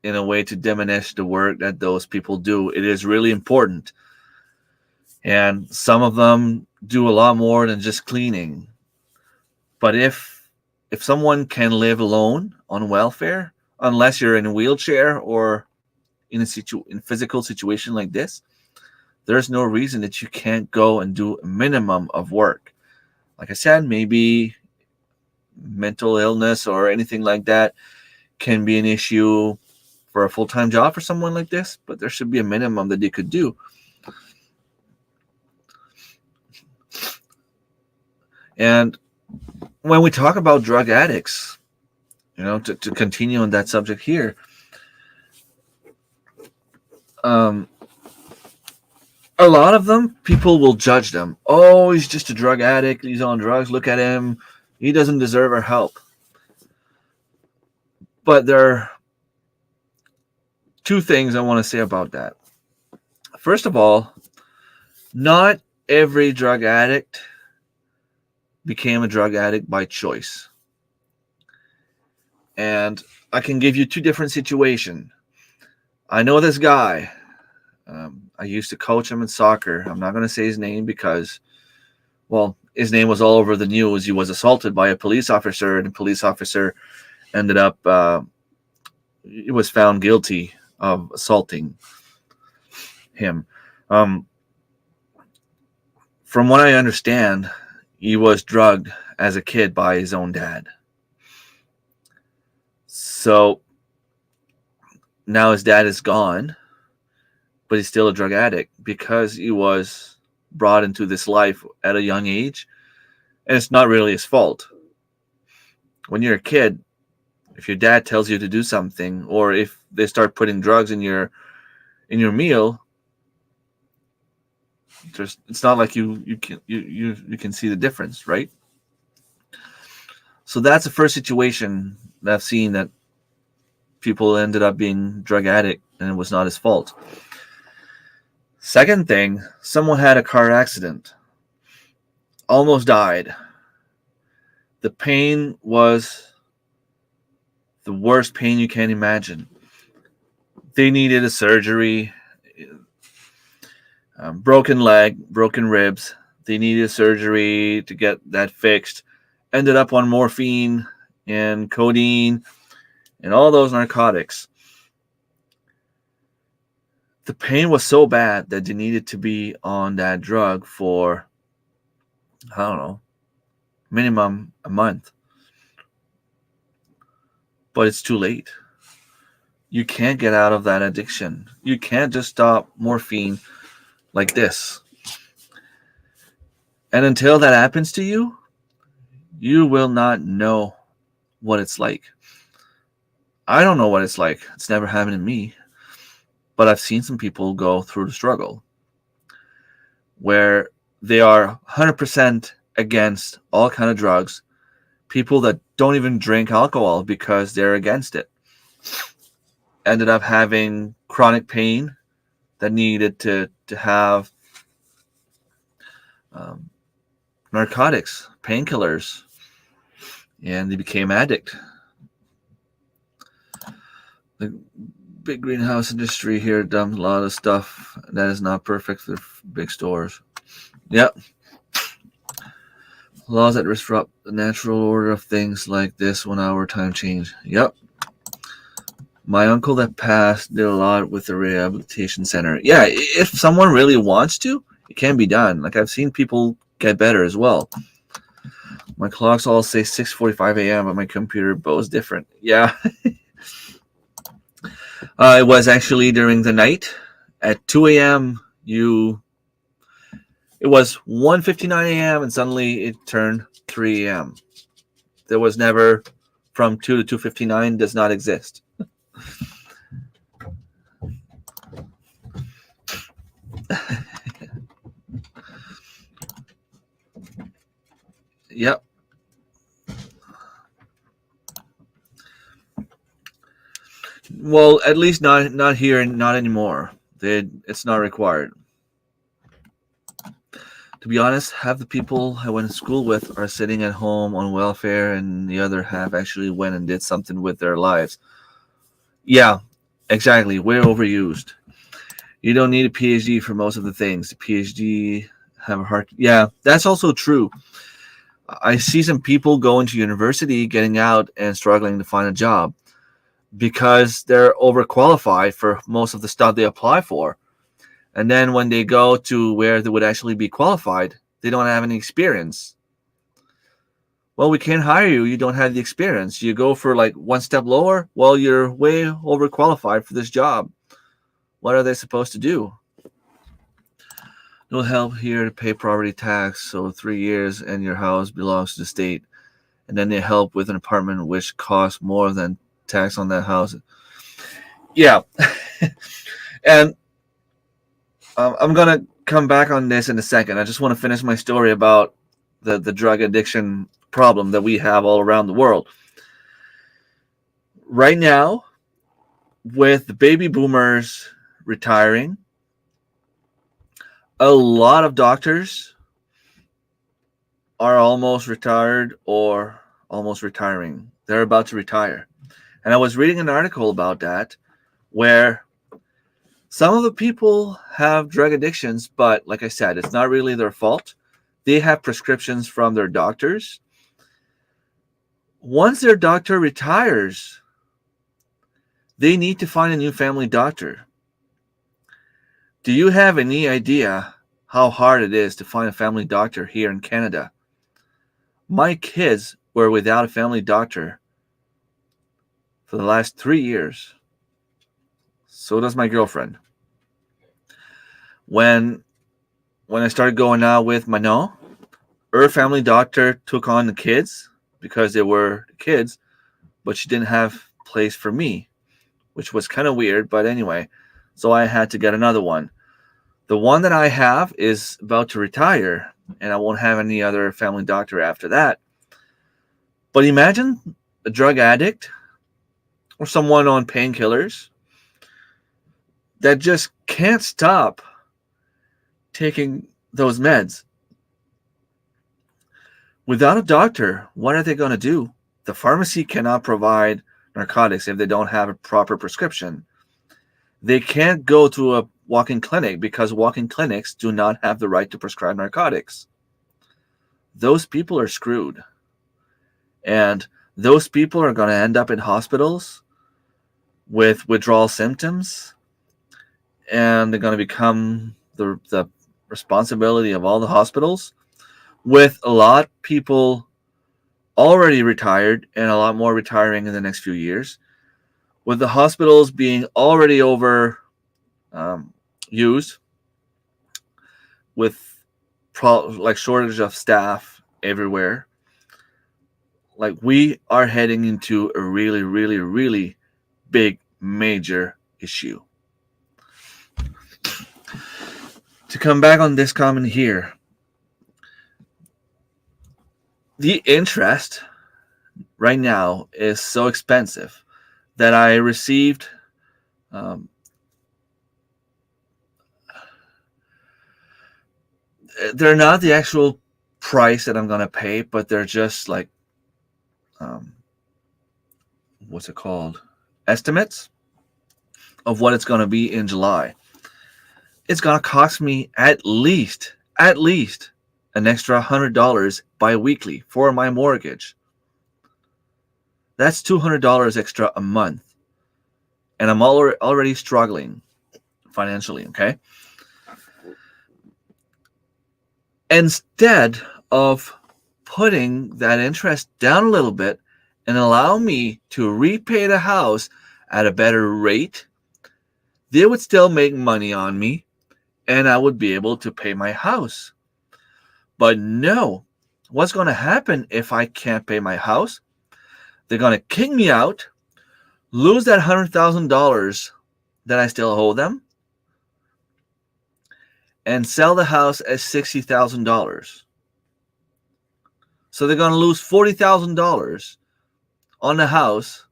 [SPEAKER 1] in a way to diminish the work that those people do. It is really important. And some of them do a lot more than just cleaning. But if someone can live alone on welfare, unless you're in a wheelchair or in a physical situation like this, there's no reason that you can't go and do a minimum of work. Like I said, maybe mental illness or anything like that can be an issue for a full-time job for someone like this, but there should be a minimum that they could do. And when we talk about drug addicts, to continue on that subject here, a lot of them, people will judge them. Oh, he's just a drug addict. He's on drugs. Look at him. He doesn't deserve our help. But there are two things I want to say about that. First of all, not every drug addict became a drug addict by choice. And I can give you two different situations. I know this guy. I used to coach him in soccer. I'm not going to say his name because, well, his name was all over the news. He was assaulted by a police officer, and the police officer ended up, he was found guilty of assaulting him. From what I understand, he was drugged as a kid by his own dad. So now his dad is gone. but he's still a drug addict because he was brought into this life at a young age, and it's not really his fault. When you're a kid, if your dad tells you to do something, or if they start putting drugs in your meal, it's not like you can see the difference, right? So that's the first situation that I've seen that people ended up being drug addict and it was not his fault. Second thing, someone had a car accident, almost died. The pain was the worst pain you can imagine. They needed a surgery, broken leg, broken ribs. They needed surgery to get that fixed. Ended up on morphine and codeine and all those narcotics. The pain was so bad that they needed to be on that drug for, I don't know, minimum a month. But it's too late. You can't get out of that addiction. You can't just stop morphine like this. And until that happens to you, you will not know what it's like. I don't know what it's like. It's never happened to me. But I've seen some people go through the struggle where they are 100% against all kind of drugs. People that don't even drink alcohol because they're against it ended up having chronic pain that needed to have narcotics, painkillers, and they became addict. The big greenhouse industry here dumps a lot of stuff that is not perfect for big stores. Yep. Laws that disrupt the natural order of things like this 1 hour time change. Yep. My uncle that passed did a lot with the rehabilitation center. Yeah, if someone really wants to, it can be done. Like I've seen people get better as well. My clocks all say 6:45 a.m., but my computer bows different. Yeah. It was actually during the night. At 2 a.m., it was 1:59 a.m., and suddenly it turned 3 a.m. There was never from 2 to 2:59 does not exist. Yep. Well, at least not here and not anymore. It's not required. To be honest, half the people I went to school with are sitting at home on welfare, and the other half actually went and did something with their lives. Yeah, exactly. We're overused. You don't need a PhD for most of the things. The PhD have a hard. Yeah, that's also true. I see some people going to university, getting out, and struggling to find a job because they're overqualified for most of the stuff they apply for. And then when they go to where they would actually be qualified, they don't have any experience. Well, we can't hire you. You don't have the experience. You go for like one step lower. Well, you're way overqualified for this job. What are they supposed to do? No help here to pay property tax. So 3 years and your house belongs to the state. And then they help with an apartment which costs more than tax on that house. Yeah. And I'm going to come back on this in a second. I just want to finish my story about the drug addiction problem that we have all around the world. Right now, with the baby boomers retiring, a lot of doctors are almost retired or almost retiring. They're about to retire. And I was reading an article about that where some of the people have drug addictions, but like I said, it's not really their fault. They have prescriptions from their doctors. Once their doctor retires, they need to find a new family doctor. Do you have any idea how hard it is to find a family doctor here in Canada? My kids were without a family doctor for the last 3 years. So does my girlfriend. When I started going out with Manon, her family doctor took on the kids because they were kids, but she didn't have place for me, which was kind of weird. But anyway, so I had to get another one. The one that I have is about to retire, and I won't have any other family doctor after that. But imagine a drug addict or someone on painkillers that just can't stop taking those meds. Without a doctor, what are they going to do? The pharmacy cannot provide narcotics if they don't have a proper prescription. They can't go to a walk-in clinic because walk-in clinics do not have the right to prescribe narcotics. Those people are screwed. And those people are going to end up in hospitals with withdrawal symptoms, and they're going to become the responsibility of all the hospitals, with a lot of people already retired and a lot more retiring in the next few years, with the hospitals being already over used, with like shortage of staff everywhere. Like, we are heading into a really, really, really big, major issue. To come back on this comment here, the interest right now is so expensive that I received they're not the actual price that I'm going to pay, but they're just like what's it called? Estimates of what it's going to be in July. It's going to cost me at least an extra $100 bi-weekly for my mortgage. That's $200 extra a month. And I'm already struggling financially, okay? Instead of putting that interest down a little bit and allow me to repay the house at a better rate, they would still make money on me and I would be able to pay my house. But no, what's going to happen if I can't pay my house? They're going to kick me out, lose that $100,000 that I still owe them, and sell the house at $60,000. So they're going to lose $40,000 on the house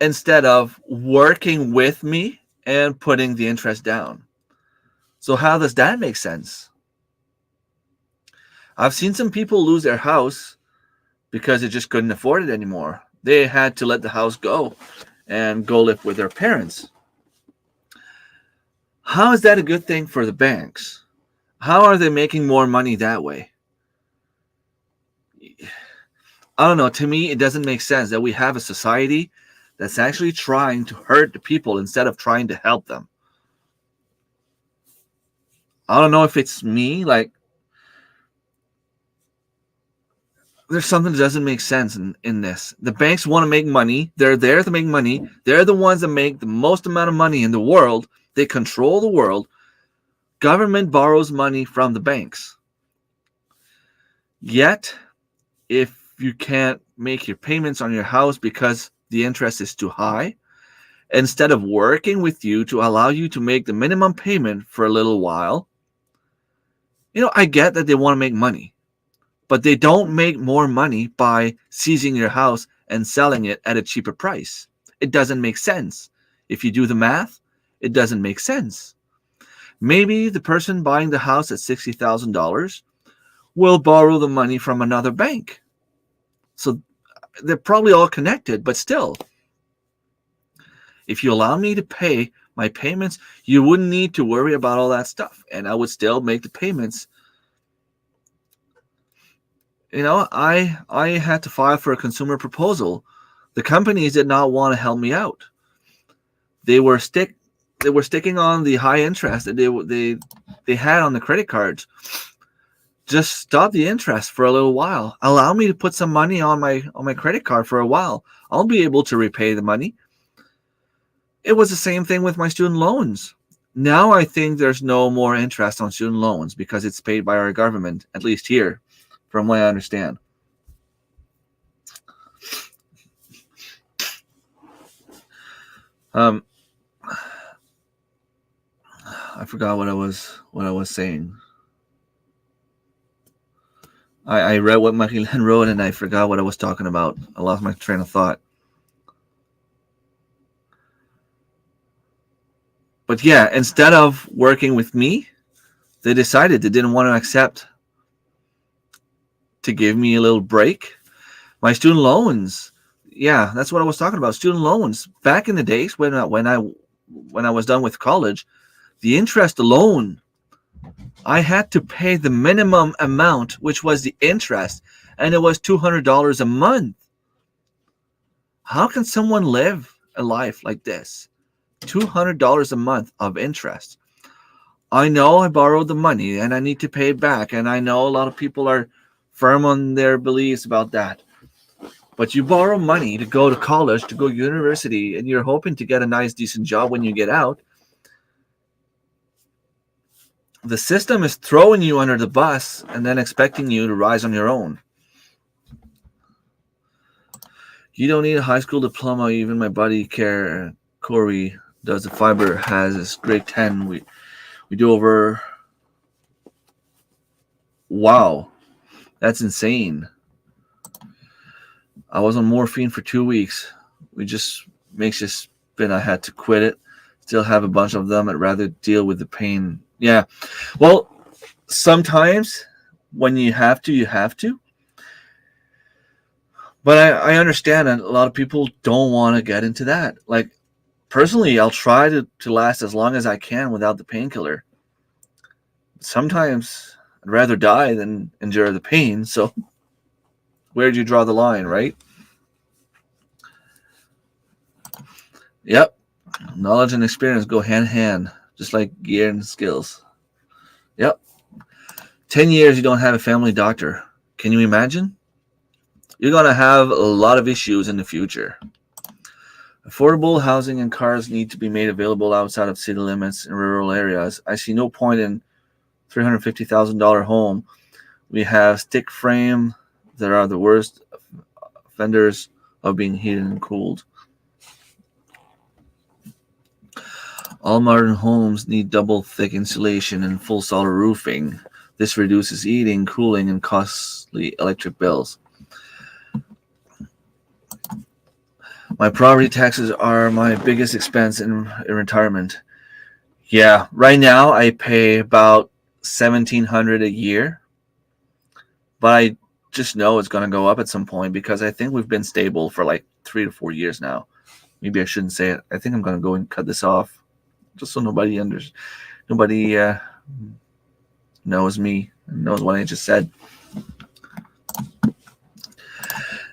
[SPEAKER 1] instead of working with me and putting the interest down. So how does that make sense? I've seen some people lose their house because they just couldn't afford it anymore. They had to let the house go and go live with their parents. How is that a good thing for the banks? How are they making more money that way? I don't know. To me, it doesn't make sense that we have a society that's actually trying to hurt the people instead of trying to help them. I don't know if it's me, like, there's something that doesn't make sense in this. The banks want to make money. They're there to make money. They're the ones that make the most amount of money in the world. They control the world. Government borrows money from the banks. Yet, if you can't make your payments on your house because the interest is too high, instead of working with you to allow you to make the minimum payment for a little while, I get that they want to make money, but they don't make more money by seizing your house and selling it at a cheaper price. It doesn't make sense. If you do the math, it doesn't make sense. Maybe the person buying the house at $60,000 will borrow the money from another bank. So they're probably all connected, but still, if you allow me to pay my payments, you wouldn't need to worry about all that stuff, and I would still make the payments. I had to file for a consumer proposal. The companies did not want to help me out. They were sticking on the high interest that they had on the credit cards. Just stop the interest for a little while. Allow me to put some money on my credit card for a while. I'll be able to repay the money. It was the same thing with my student loans. Now I think there's no more interest on student loans because it's paid by our government, at least here, from what I understand. I forgot what I was saying. I read what Marilyn wrote and I forgot what I was talking about. I lost my train of thought. But yeah, instead of working with me, they decided they didn't want to accept to give me a little break. My student loans, yeah, that's what I was talking about. Student loans. Back in the days when I was done with college, the interest alone, I had to pay the minimum amount, which was the interest, and it was $200 a month. How can someone live a life like this? $200 a month of interest. I know I borrowed the money and I need to pay it back, and I know a lot of people are firm on their beliefs about that. But you borrow money to go to college, to go to university, and you're hoping to get a nice, decent job when you get out. The system is throwing you under the bus and then expecting you to rise on your own. You don't need a high school diploma. Even my buddy Corey does the fiber, has his grade 10. We do over. Wow, that's insane. I was on morphine for 2 weeks. We just makes you spin. I had to quit it. Still have a bunch of them. I'd rather deal with the pain. Yeah. Well, sometimes when you have to, you have to. But I understand that a lot of people don't want to get into that. Like, personally, I'll try to last as long as I can without the painkiller. Sometimes I'd rather die than endure the pain. So where do you draw the line, right? Yep. Knowledge and experience go hand in hand, just like gear and skills. Yep. 10 years you don't have a family doctor. Can you imagine? You're going to have a lot of issues in the future. Affordable housing and cars need to be made available outside of city limits in rural areas. I see no point in $350,000 home. We have stick frame that are the worst offenders of being heated and cooled. All modern homes need double thick insulation and full solar roofing. This reduces heating, cooling, and costly electric bills. My property taxes are my biggest expense in retirement. Yeah, right now I pay about $1,700 a year, but I just know it's going to go up at some point because I think we've been stable for like 3 to 4 years now. Maybe I shouldn't say it. I think I'm going to go and cut this off, just so nobody knows me and knows what I just said.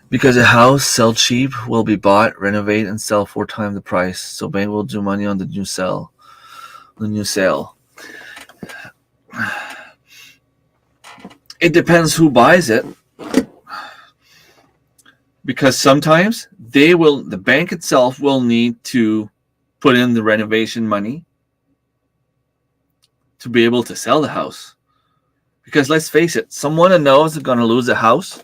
[SPEAKER 1] Because a house sell cheap will be bought, renovate, and sell 4 times the price. So bank will do money on the new sale. It depends who buys it. Because sometimes the bank itself will need to put in the renovation money to be able to sell the house. Because let's face it, someone that knows they're going to lose a house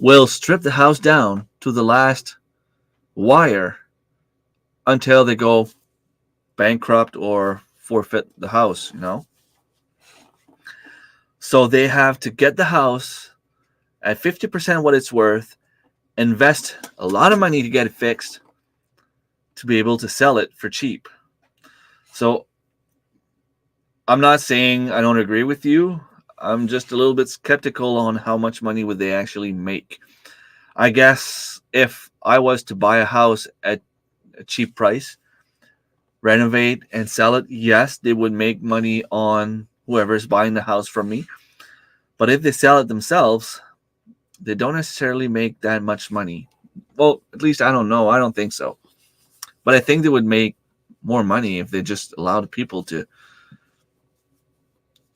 [SPEAKER 1] will strip the house down to the last wire until they go bankrupt or forfeit the house, So they have to get the house at 50% what it's worth, invest a lot of money to get it fixed, to be able to sell it for cheap. So I'm not saying I don't agree with you. I'm just a little bit skeptical on how much money would they actually make. I guess if I was to buy a house at a cheap price, renovate and sell it, yes, they would make money on whoever's buying the house from me. But if they sell it themselves, they don't necessarily make that much money. Well, at least I don't know. I don't think so. But I think they would make more money if they just allowed people to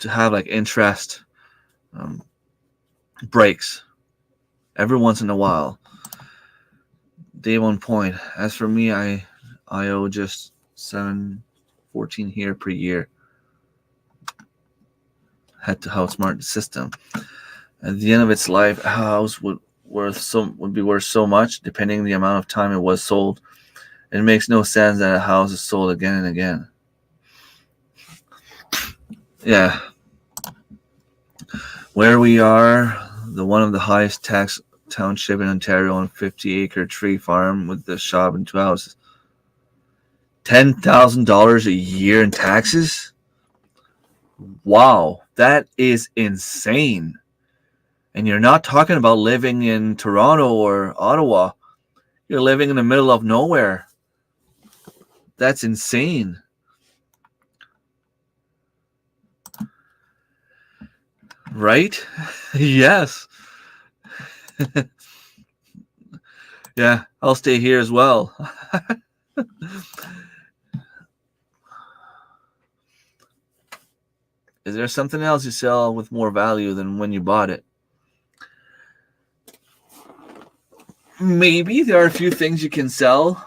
[SPEAKER 1] have like interest breaks every once in a while. Day 1 point. As for me, I I owe just $714 here per year. Head to HouseMart system. At the end of its life, a house would be worth so much, depending on the amount of time it was sold. It makes no sense that a house is sold again and again. Yeah. Where we are, the one of the highest tax township in Ontario, on 50-acre tree farm with the shop and 2 houses. $10,000 a year in taxes? Wow, that is insane. And you're not talking about living in Toronto or Ottawa. You're living in the middle of nowhere. That's insane. Right? Yes. Yeah, I'll stay here as well. Is there something else you sell with more value than when you bought it? Maybe there are a few things you can sell,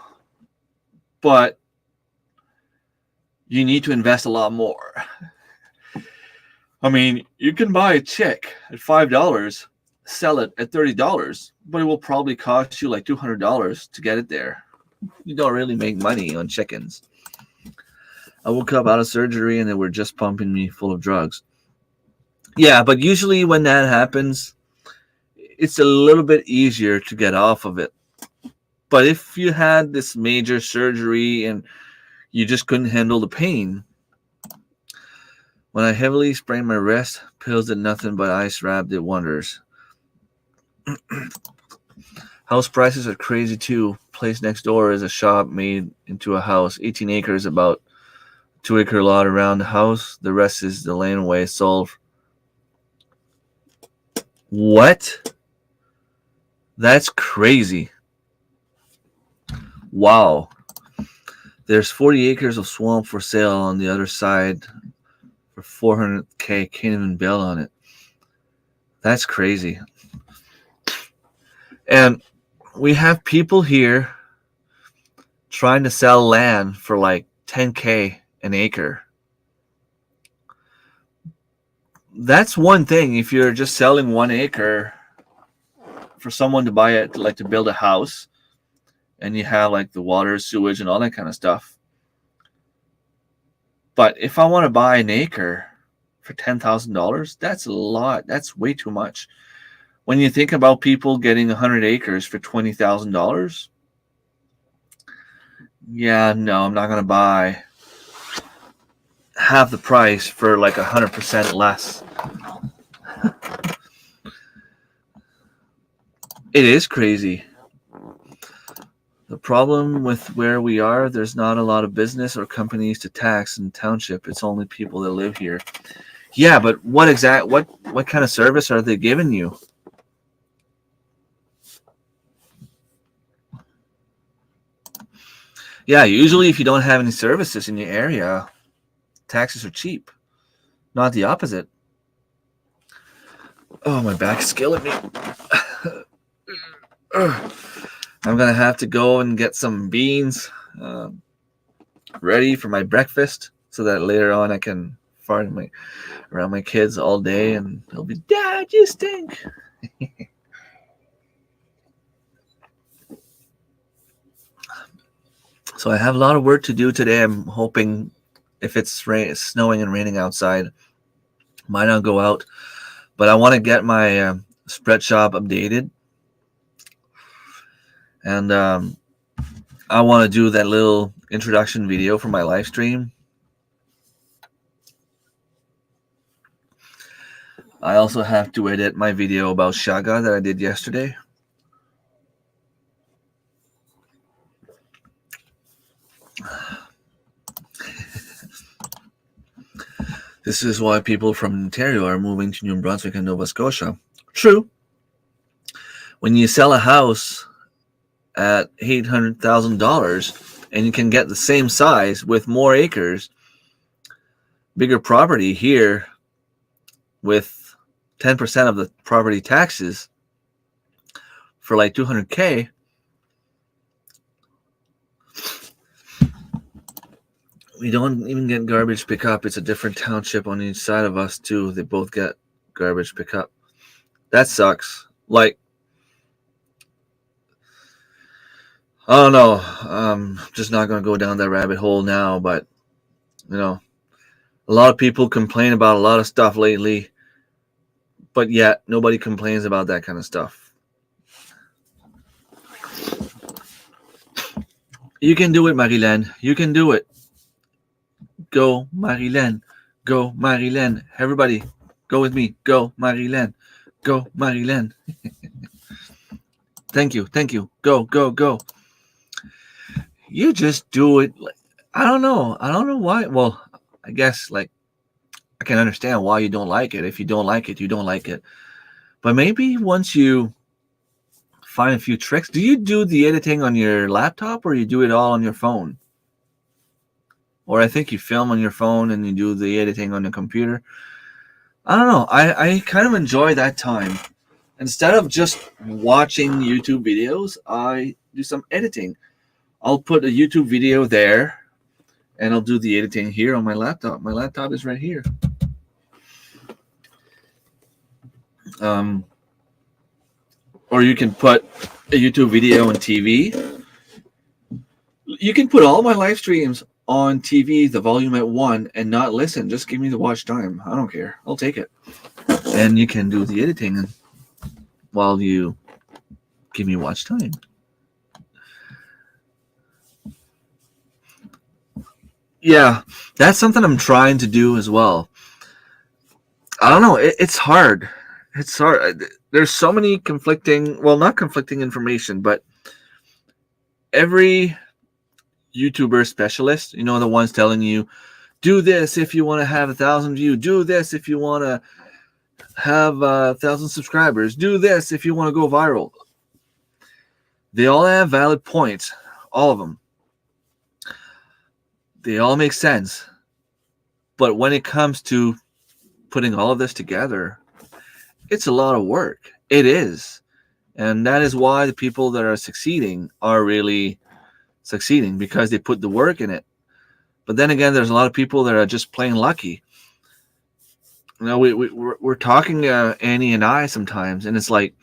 [SPEAKER 1] but you need to invest a lot more. I mean, you can buy a chick at $5, sell it at $30, but it will probably cost you like $200 to get it there. You don't really make money on chickens. I woke up out of surgery and they were just pumping me full of drugs. Yeah, but usually when that happens, it's a little bit easier to get off of it. But if you had this major surgery and you just couldn't handle the pain, when I heavily sprained my wrist, pills did nothing but ice wrap did wonders. House prices are crazy too. Place next door is a shop made into a house. 18 acres, about 2-acre lot around the house. The rest is the laneway sold. What? That's crazy. Wow. There's 40 acres of swamp for sale on the other side for $400K. Can't even build on it. That's crazy. And we have people here trying to sell land for like $10K an acre. That's one thing. If you're just selling 1 acre for someone to buy it, like to build a house, and you have like the water, sewage, and all that kind of stuff. But if I want to buy an acre for $10,000, that's a lot. That's way too much. When you think about people getting 100 acres for $20,000, yeah, no, I'm not going to buy half the price for like 100% less. It is crazy. The problem with where we are, there's not a lot of business or companies to tax in the township. It's only people that live here. Yeah, but what kind of service are they giving you? Yeah, usually if you don't have any services in your area, taxes are cheap, not the opposite. Oh, my back's killing me. I'm going to have to go and get some beans ready for my breakfast so that later on I can fart around my kids all day and they'll be, Dad, you stink. So I have a lot of work to do today. I'm hoping if it's snowing and raining outside, might not go out. But I want to get my spread shop updated. And I want to do that little introduction video for my live stream. I also have to edit my video about Shaga that I did yesterday. This is why people from Ontario are moving to New Brunswick and Nova Scotia. True. When you sell a house at $800,000 and you can get the same size with more acres, bigger property here with 10% of the property taxes for like $200K, We don't even get garbage pickup. It's a different township on each side of us too. They both get garbage pickup. That sucks. Like, I don't know. Just not gonna go down that rabbit hole now, but you know, a lot of people complain about a lot of stuff lately, but yet nobody complains about that kind of stuff. You can do it, Marilyn. You can do it. Go, Marilyn. Go, Marilyn. Everybody, go with me. Go, Marilyn. Go, Marilyn. Thank you. Thank you. Go, go, go. You just do it. I don't know. I don't know why. Well, I guess like I can understand why you don't like it. If you don't like it, you don't like it. But maybe once you find a few tricks, do you do the editing on your laptop or you do it all on your phone? Or I think you film on your phone and you do the editing on the computer. I don't know. I kind of enjoy that time. Instead of just watching YouTube videos, I do some editing. I'll put a YouTube video there and I'll do the editing here on my laptop. My laptop is right here. Or you can put a YouTube video on TV. You can put all my live streams on TV, the volume at 1, and not listen. Just give me the watch time. I don't care. I'll take it. And you can do the editing while you give me watch time. Yeah, that's something I'm trying to do as well. I don't know. It's hard. It's hard. There's so many conflicting, well, not conflicting information, but every YouTuber specialist, you know, the ones telling you, do this if you want to have 1,000 views, do this if you want to have 1,000 subscribers, do this if you want to go viral. They all have valid points, all of them. They all make sense. But when it comes to putting all of this together, it's a lot of work. It is. And that is why the people that are succeeding are really succeeding, because they put the work in it. But then again, there's a lot of people that are just plain lucky. You know, we're talking, Annie and I sometimes, and it's like,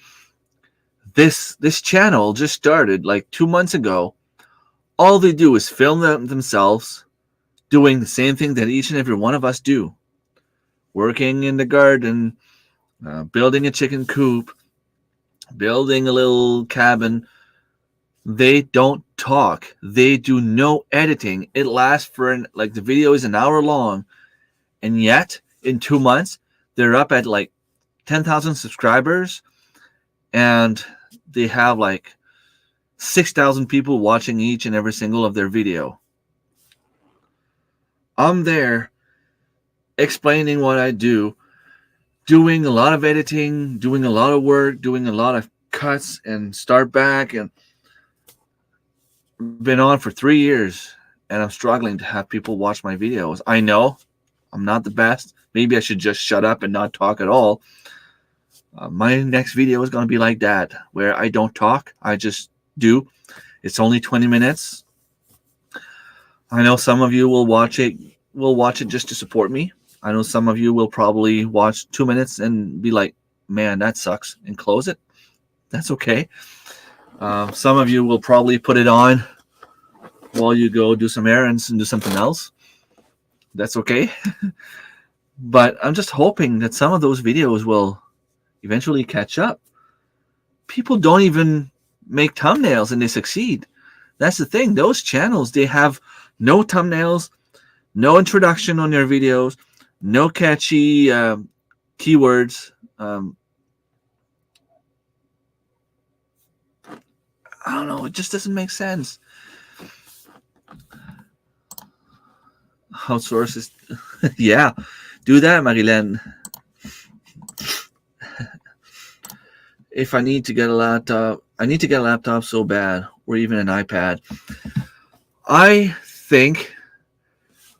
[SPEAKER 1] this channel just started like 2 months ago. All they do is film themselves doing the same thing that each and every one of us do. Working in the garden, building a chicken coop, building a little cabin. They don't talk. They do no editing. It lasts for the video is an hour long, and yet in 2 months they're up at like 10,000 subscribers, and they have like 6,000 people watching each and every single of their video. I'm there explaining what I do, doing a lot of editing, doing a lot of work, doing a lot of cuts and start back, and been on for 3 years, and I'm struggling to have people watch my videos. I know I'm not the best. Maybe I should just shut up and not talk at all. My next video is going to be like that, where I don't talk. I just do. It's only 20 minutes. I know some of you will watch it just to support me. I know some of you will probably watch 2 minutes and be like, man, that sucks, and close it. That's okay. Some of you will probably put it on while you go do some errands and do something else. That's okay. But I'm just hoping that some of those videos will eventually catch up. People don't even make thumbnails and they succeed. That's the thing. Those channels, they have no thumbnails, no introduction on their videos, no catchy keywords. I don't know. It just doesn't make sense. Outsource is, yeah, do that, Marilyn. If I need to get a laptop, I need to get a laptop so bad, or even an iPad. I think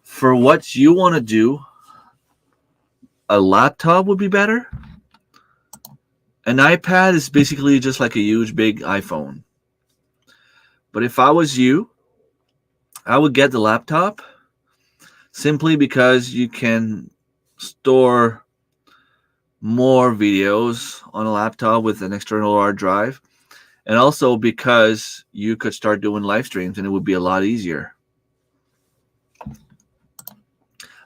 [SPEAKER 1] for what you want to do, a laptop would be better. An iPad is basically just like a huge, big iPhone. But if I was you, I would get the laptop simply because you can store more videos on a laptop with an external hard drive, and also because you could start doing live streams and it would be a lot easier.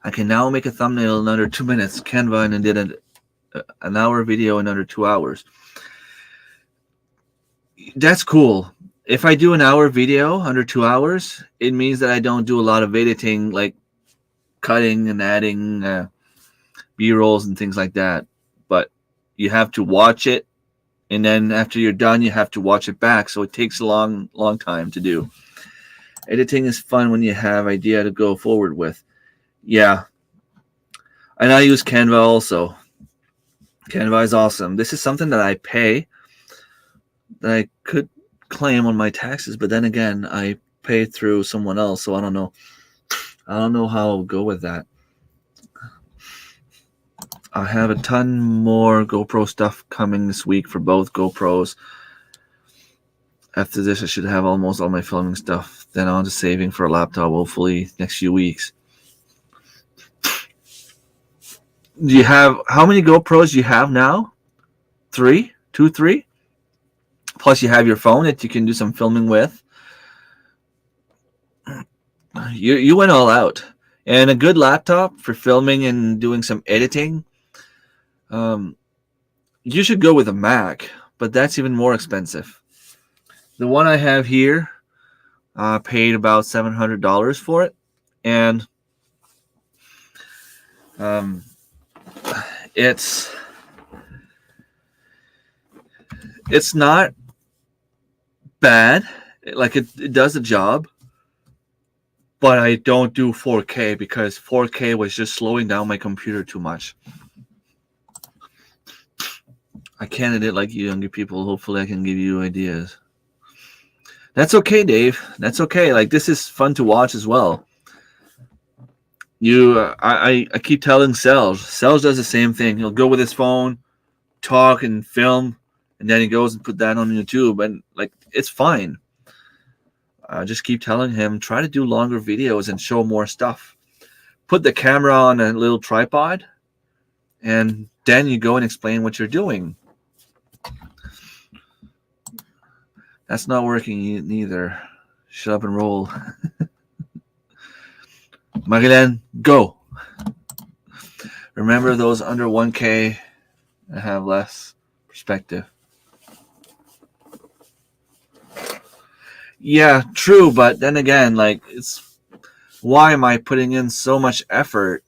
[SPEAKER 1] I can now make a thumbnail in under 2 minutes. Canva and did an hour video in under 2 hours. That's cool. If I do an hour video under 2 hours, it means that I don't do a lot of editing, like cutting and adding B-rolls and things like that. But you have to watch it, and then after you're done, you have to watch it back. So it takes a long time to do. Editing is fun when you have idea to go forward with. Yeah. And I use Canva also. Canva is awesome. This is something that I pay, that I could claim on my taxes, but then again, I pay through someone else, so I don't know. I don't know how I'll go with that. I have a ton more GoPro stuff coming this week for both GoPros. After this, I should have almost all my filming stuff. Then I'm just saving for a laptop, hopefully next few weeks. Do you have, how many GoPros do you have now? 3? 2, 3? Plus you have your phone that you can do some filming with. You went all out. And a good laptop for filming and doing some editing. You should go with a Mac, but that's even more expensive. The one I have here, paid about $700 for it, and it's not bad. Like it does the job, but I don't do 4K because 4K was just slowing down my computer too much. I can't edit like you younger people. Hopefully I can give you ideas. That's okay, Dave. That's okay. Like, this is fun to watch as well. I keep telling Selge does the same thing. He'll go with his phone, talk and film, and then he goes and put that on YouTube, and like, it's fine. I just keep telling him, try to do longer videos and show more stuff. Put the camera on a little tripod, and then you go and explain what you're doing. That's not working neither. Shut up and roll. Marilyn, go. Remember, those under 1K have less perspective. Yeah, true, but then again, like, it's, why am I putting in so much effort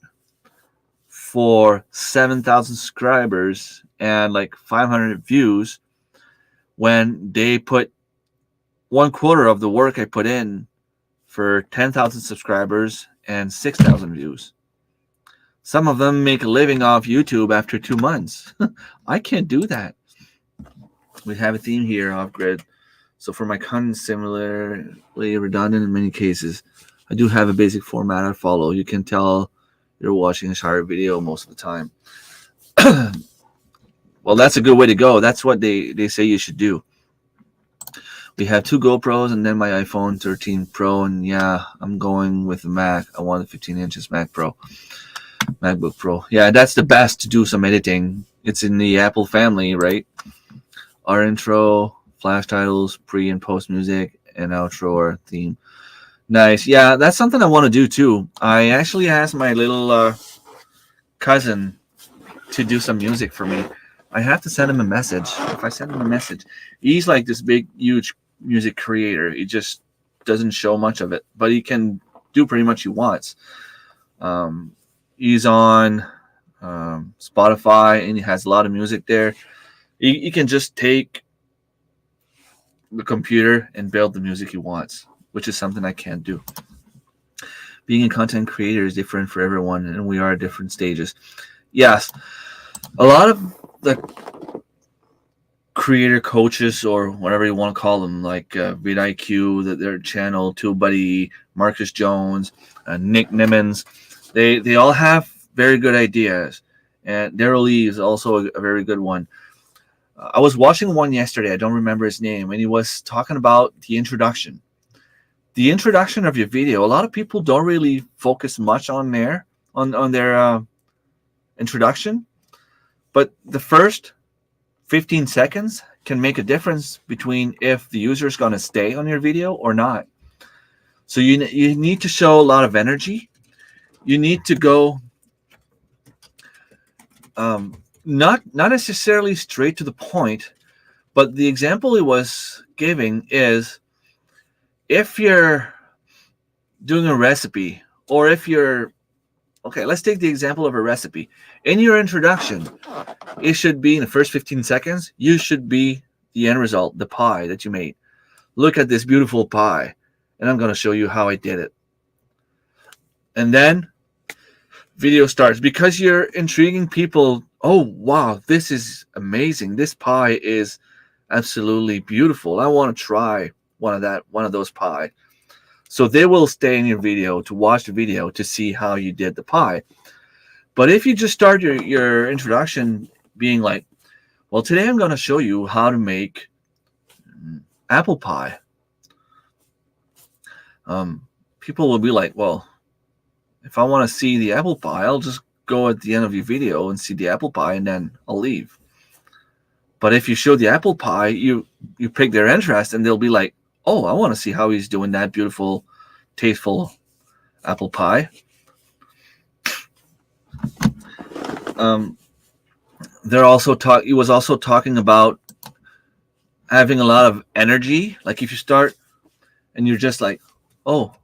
[SPEAKER 1] for 7,000 subscribers and like 500 views when they put 1/4 of the work I put in for 10,000 subscribers and 6,000 views? Some of them make a living off YouTube after 2 months. I can't do that. We have a theme here off grid. So for my content, similarly redundant in many cases. I do have a basic format I follow. You can tell you're watching a short video most of the time. Well, that's a good way to go. That's what they say you should do. We have 2 GoPros and then my iPhone 13 Pro, and yeah, I'm going with the Mac. I want a 15 inches MacBook Pro. Yeah, that's the best to do some editing. It's in the Apple family, right? Our intro, flash titles, pre and post music, and outro or theme. Nice. Yeah, that's something I want to do too. I actually asked my little cousin to do some music for me. I have to send him a message. If I send him a message, he's like this big, huge music creator. He just doesn't show much of it, but he can do pretty much he wants. He's on Spotify, and he has a lot of music there. He can just take the computer and build the music he wants, which is something I can't do. Being a content creator is different for everyone, and we are at different stages. Yes, a lot of the creator coaches, or whatever you want to call them, like vidIQ, their channel, TubeBuddy, Marcus Jones, Nick Nimmons, they all have very good ideas. And Daryl Lee is also a very good one. I was watching one yesterday. I don't remember his name, and he was talking about the introduction. the introduction of your video, a lot of people don't really focus much on their introduction, but the first 15 seconds can make a difference between if the user is going to stay on your video or not. So you need to show a lot of energy. You need to go not necessarily straight to the point, but the example he was giving is if you're doing a recipe, or if you're okay, let's take the example of a recipe. In your introduction, it should be in the first 15 seconds, you should be the end result, the pie that you made. Look at this beautiful pie, and I'm going to show you how I did it. And then video starts, because you're intriguing people. Oh, wow, this is amazing. This pie is absolutely beautiful. I want to try one of those pie. So they will stay in your video to watch the video to see how you did the pie. But if you just start your introduction being like, well, today I'm going to show you how to make apple pie. People will be like, well, if I want to see the apple pie, I'll just go at the end of your video and see the apple pie, and then I'll leave. But if you show the apple pie, you pick their interest, and they'll be like, oh, I want to see how he's doing that beautiful, tasteful apple pie. He was also talking about having a lot of energy. Like if you start and you're just like, oh,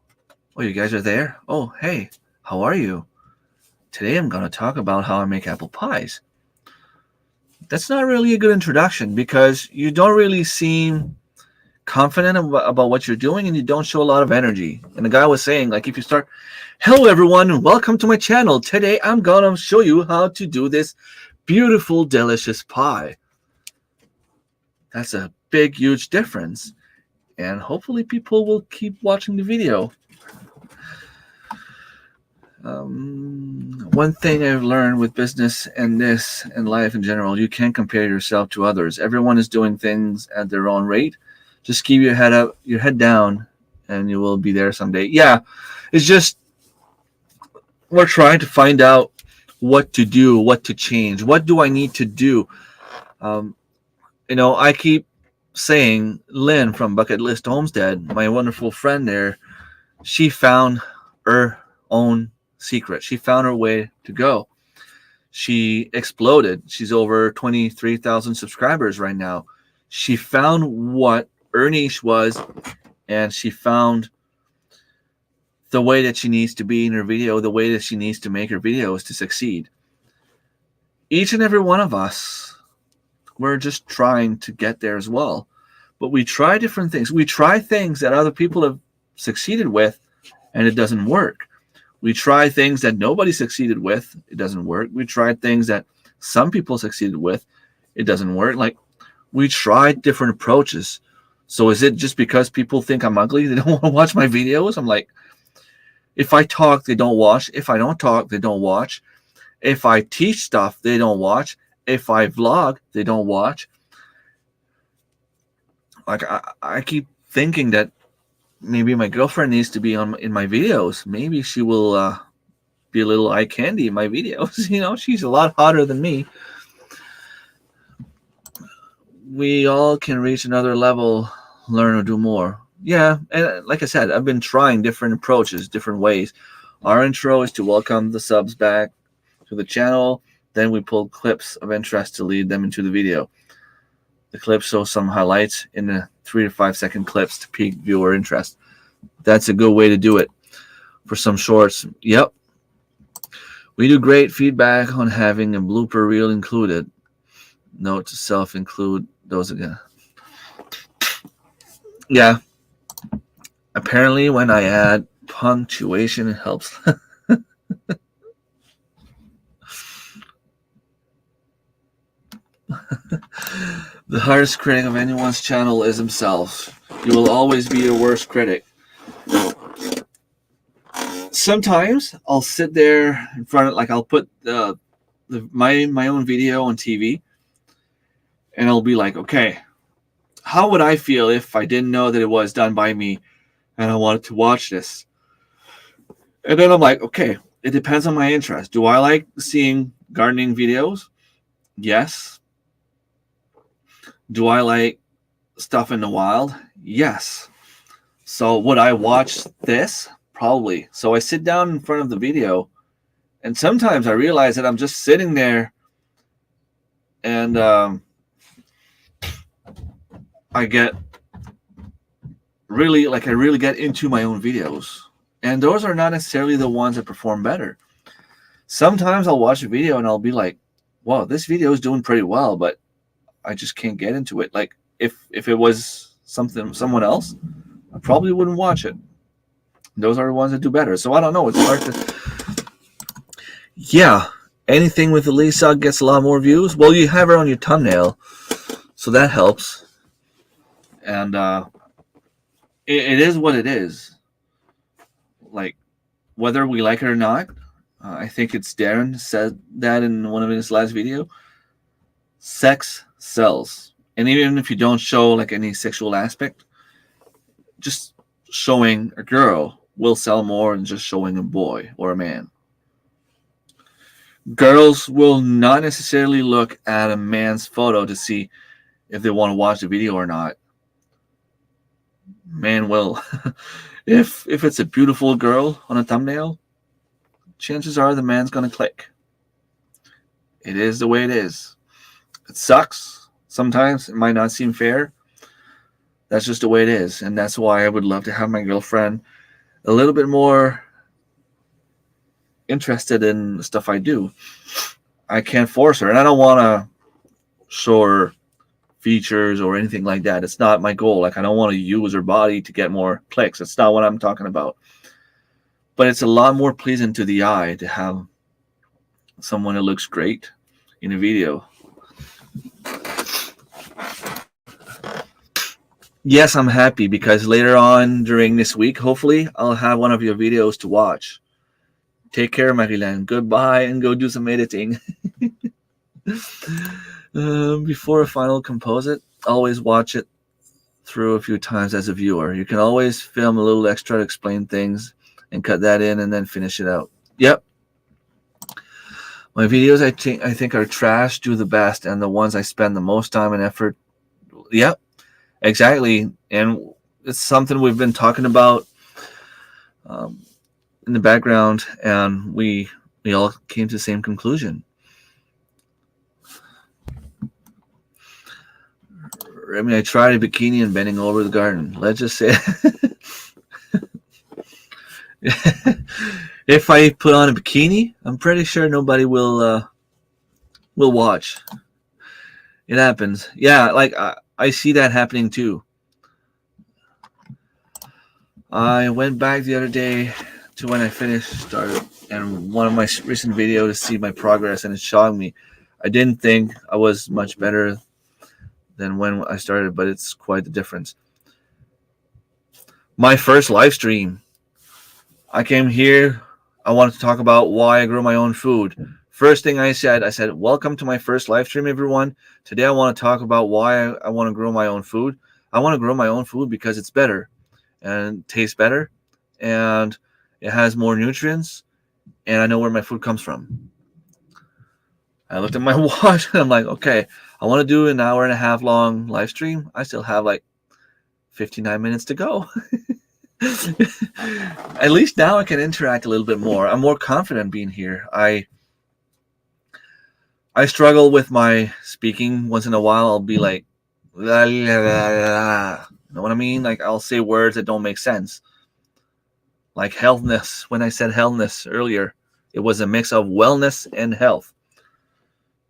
[SPEAKER 1] you guys are there? Oh, hey, how are you? Today I'm going to talk about how I make apple pies. That's not really a good introduction, because you don't really seem confident about what you're doing, and you don't show a lot of energy. And the guy was saying, like, if you start, hello everyone, and welcome to my channel. Today I'm gonna show you how to do this beautiful, delicious pie. That's a big, huge difference, and hopefully people will keep watching the video. One thing I've learned with business and this and life in general, you can't compare yourself to others. Everyone is doing things at their own rate. Just keep your head up, your head down, and you will be there someday. Yeah, it's just we're trying to find out what to do, what to change. What do I need to do? I keep saying, Lynn from Bucket List Homestead, my wonderful friend there, she found her own secret. She found her way to go. She exploded. She's over 23,000 subscribers right now. She found what her niche was, and she found the way that she needs to be in her video, the way that she needs to make her videos to succeed. Each and every one of us, we're just trying to get there as well. But we try different things. We try things that other people have succeeded with, and it doesn't work. We try things that nobody succeeded with. It doesn't work. We tried things that some people succeeded with. It doesn't work. Like, we tried different approaches. So is it just because people think I'm ugly, they don't want to watch my videos? I'm like, if I talk, they don't watch. If I don't talk, they don't watch. If I teach stuff, they don't watch. If I vlog, they don't watch. Like, I keep thinking that maybe my girlfriend needs to be in my videos. Maybe she will be a little eye candy in my videos. She's a lot hotter than me. We all can reach another level, learn or do more. Yeah, and like I said, I've been trying different approaches, different ways. Our intro is to welcome the subs back to the channel. Then we pull clips of interest to lead them into the video. The clips show some highlights in the 3 to 5 second clips to pique viewer interest. That's a good way to do it. For some shorts, yep. We do great feedback on having a blooper reel included. Note to self, include those again. Yeah. Apparently when I add punctuation, it helps. The hardest critic of anyone's channel is himself. You will always be your worst critic. Sometimes I'll sit there in front of, like, I'll put my own video on TV, and I'll be like, okay, how would I feel if I didn't know that it was done by me? and I wanted to watch this. And then I'm like, okay, it depends on my interest. Do I like seeing gardening videos? Yes. Do I like stuff in the wild? Yes. So would I watch this? Probably. So I sit down in front of the video, and sometimes I realize that I'm just sitting there, and I get I really get into my own videos. And those are not necessarily the ones that perform better. Sometimes I'll watch a video and I'll be like, wow, this video is doing pretty well, but I just can't get into it. Like if it was someone else, I probably wouldn't watch it. Those are the ones that do better. So I don't know. It's hard to. Yeah, anything with Elisa gets a lot more views. Well, you have her on your thumbnail, so that helps. And it is what it is. Like whether we like it or not, I think it's Darren said that in one of his last video. Sex sells, and even if you don't show like any sexual aspect, just showing a girl will sell more than just showing a boy or a man. Girls will not necessarily look at a man's photo to see if they want to watch the video or not. Man will. if it's a beautiful girl on a thumbnail, chances are the man's going to click. It is the way it is. It sucks. Sometimes it might not seem fair. That's just the way it is. And that's why I would love to have my girlfriend a little bit more interested in the stuff I do. I can't force her. And I don't want to show her features or anything like that. It's not my goal. Like, I don't want to use her body to get more clicks. It's not what I'm talking about. But it's a lot more pleasing to the eye to have someone that looks great in a video. Yes, I'm happy because later on during this week, hopefully, I'll have one of your videos to watch. Take care, Marilyn. Goodbye, and go do some editing. Before a final composite, always watch it through a few times as a viewer. You can always film a little extra to explain things and cut that in and then finish it out. Yep. My videos I think are trash do the best, and the ones I spend the most time and effort. Yep. Exactly. And it's something we've been talking about in the background, and we all came to the same conclusion. I mean, I tried a bikini and bending over the garden. Let's just say if I put on a bikini, I'm pretty sure nobody will watch. It happens. Yeah, like I see that happening too. I went back the other day to when I started and one of my recent videos to see my progress, and it shocked me. I didn't think I was much better than when I started, but it's quite the difference. My first live stream, I came here, I wanted to talk about why I grow my own food. First thing I said, welcome to my first live stream, everyone. Today I want to talk about why I want to grow my own food. I want to grow my own food because it's better and tastes better, and it has more nutrients, and I know where my food comes from. I looked at my watch and I'm like, okay, I want to do an hour and a half long live stream. I still have like 59 minutes to go. At least now I can interact a little bit more. I'm more confident being here. I struggle with my speaking. Once in a while I'll be like, la, la, la, la. Know what I mean? Like, I'll say words that don't make sense. Like healthness. When I said healthness earlier, it was a mix of wellness and health.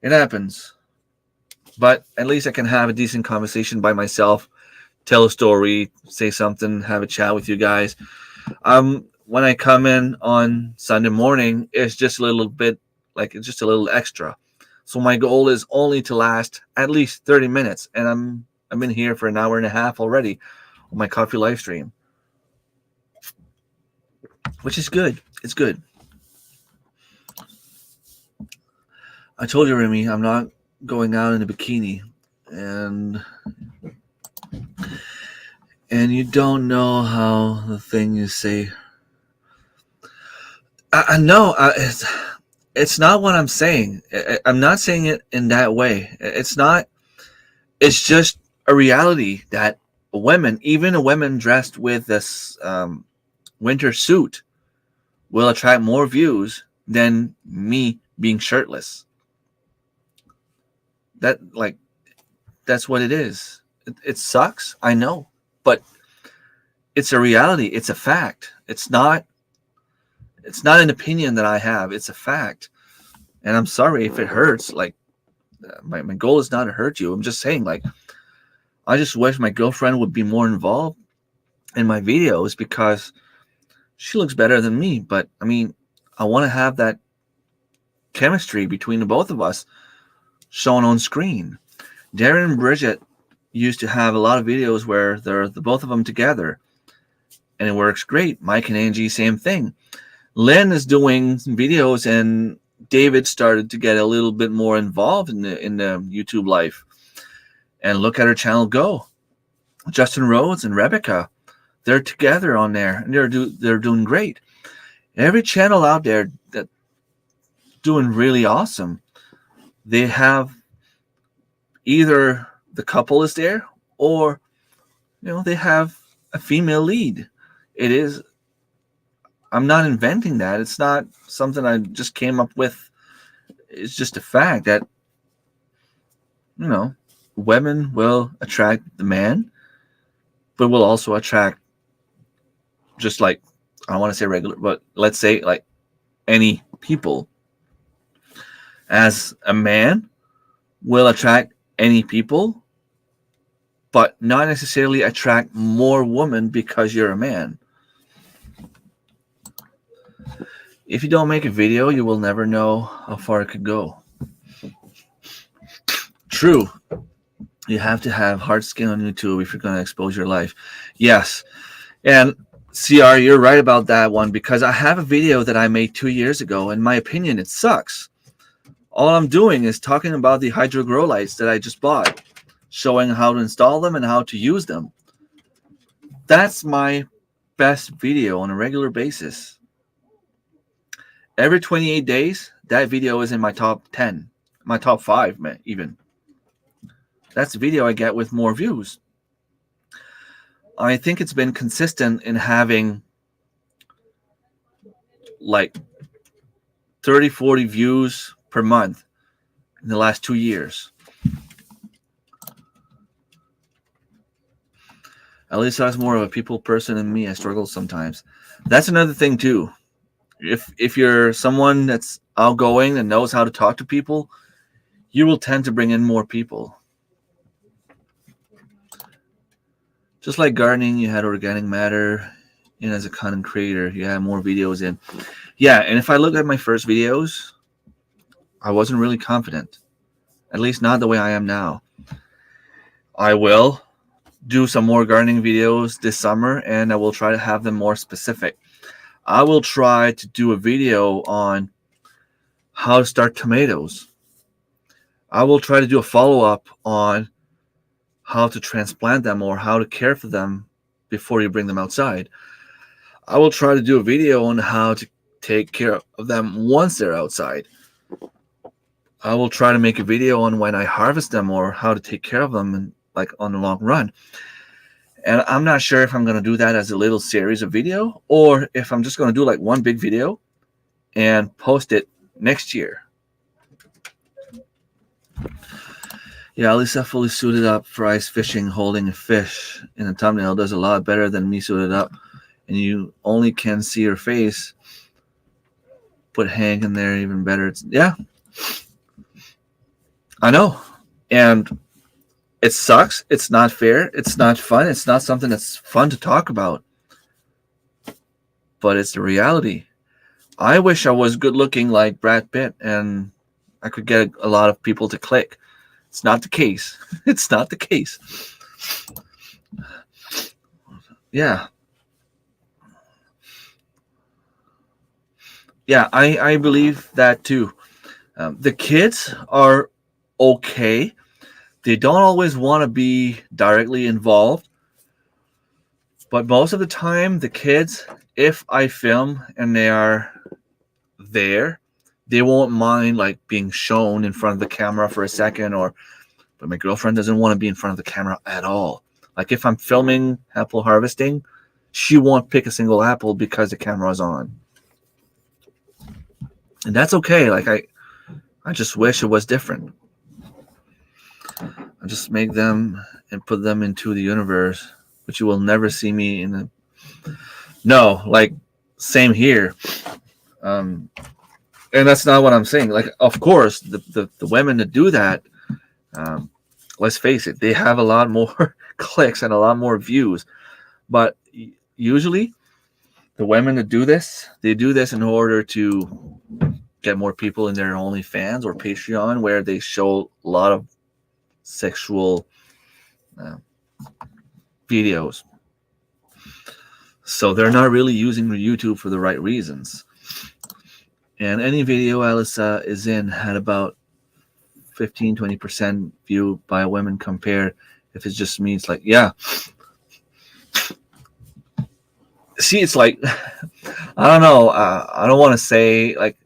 [SPEAKER 1] It happens. But at least I can have a decent conversation by myself, tell a story, say something, have a chat with you guys. When I come in on Sunday morning, it's just a little bit, like, it's just a little extra. So my goal is only to last at least 30 minutes. And I've been here for an hour and a half already on my coffee live stream, which is good. It's good. I told you, Remy, I'm not going out in a bikini, and And you don't know how the thing you say. I know it's not what I'm saying. I'm not saying it in that way. It's not. It's just a reality that women, even a woman dressed with this winter suit, will attract more views than me being shirtless. That's what it is. It sucks, I know, but it's a reality. It's a fact. It's not an opinion that I have. It's a fact. And I'm sorry if it hurts. Like, my goal is not to hurt you. I'm just saying, like, I just wish my girlfriend would be more involved in my videos because she looks better than me. But I mean, I want to have that chemistry between the both of us shown on screen. Darren and Bridget used to have a lot of videos where they're the both of them together, and it works great. Mike and Angie, same thing. Lynn is doing videos, and David started to get a little bit more involved in the YouTube life. And look at her channel go. Justin Rhodes and Rebecca, they're together on there, and they're doing great. Every channel out there that doing really awesome. They have either the couple is there, or they have a female lead. It is. I'm not inventing that. It's not something I just came up with. It's just a fact that women will attract the man, but will also attract, just like, I don't want to say regular, but let's say like any people. As a man will attract any people, but not necessarily attract more women because you're a man. If you don't make a video, you will never know how far it could go. True. You have to have hard skin on YouTube if you're going to expose your life. Yes. And CR, you're right about that one, because I have a video that I made 2 years ago. In my opinion, it sucks. All I'm doing is talking about the hydro grow lights that I just bought, showing how to install them and how to use them. That's my best video on a regular basis. Every 28 days, that video is in my top 10, my top 5, even. That's the video I get with more views. I think it's been consistent in having like 30, 40 views per month in the last 2 years. At least I was more of a people person than me. I struggle sometimes. That's another thing too. If you're someone that's outgoing and knows how to talk to people, you will tend to bring in more people. Just like gardening, you had organic matter in as a content creator. You had more videos in. Yeah, and if I look at my first videos, I wasn't really confident. At least not the way I am now. I will do some more gardening videos this summer, and I will try to have them more specific. I will try to do a video on how to start tomatoes. I will try to do a follow-up on how to transplant them or how to care for them before you bring them outside. I will try to do a video on how to take care of them once they're outside. I will try to make a video on when I harvest them or how to take care of them on the long run. And I'm not sure if I'm going to do that as a little series of video or if I'm just going to do like one big video and post it next year. Yeah, Lisa fully suited up for ice fishing, holding a fish in a thumbnail does a lot better than me suited up. And you only can see her face. Put Hank in there, even better. Yeah, I know. And it sucks. It's not fair. It's not fun. It's not something that's fun to talk about. But it's the reality. I wish I was good looking like Brad Pitt and I could get a lot of people to click. It's not the case. It's not the case. Yeah. Yeah, I believe that too. The kids are okay. They don't always want to be directly involved. But most of the time, the kids, if I film and they are there, they won't mind like being shown in front of the camera for a second. But my girlfriend doesn't want to be in front of the camera at all. Like if I'm filming apple harvesting, she won't pick a single apple because the camera is on. And that's okay. Like I just wish it was different. I just make them and put them into the universe, but you will never see me in the. No, like same here. And that's not what I'm saying. Like, of course, the women that do that, let's face it, they have a lot more clicks and a lot more views. But usually, the women that do this, they do this in order to get more people in their OnlyFans or Patreon, where they show a lot of sexual videos. So they're not really using YouTube for the right reasons. And any video Alyssa is in had about 15-20% view by women compared. If it's just me, it's like, yeah. See, it's like, I don't know. I don't want to say like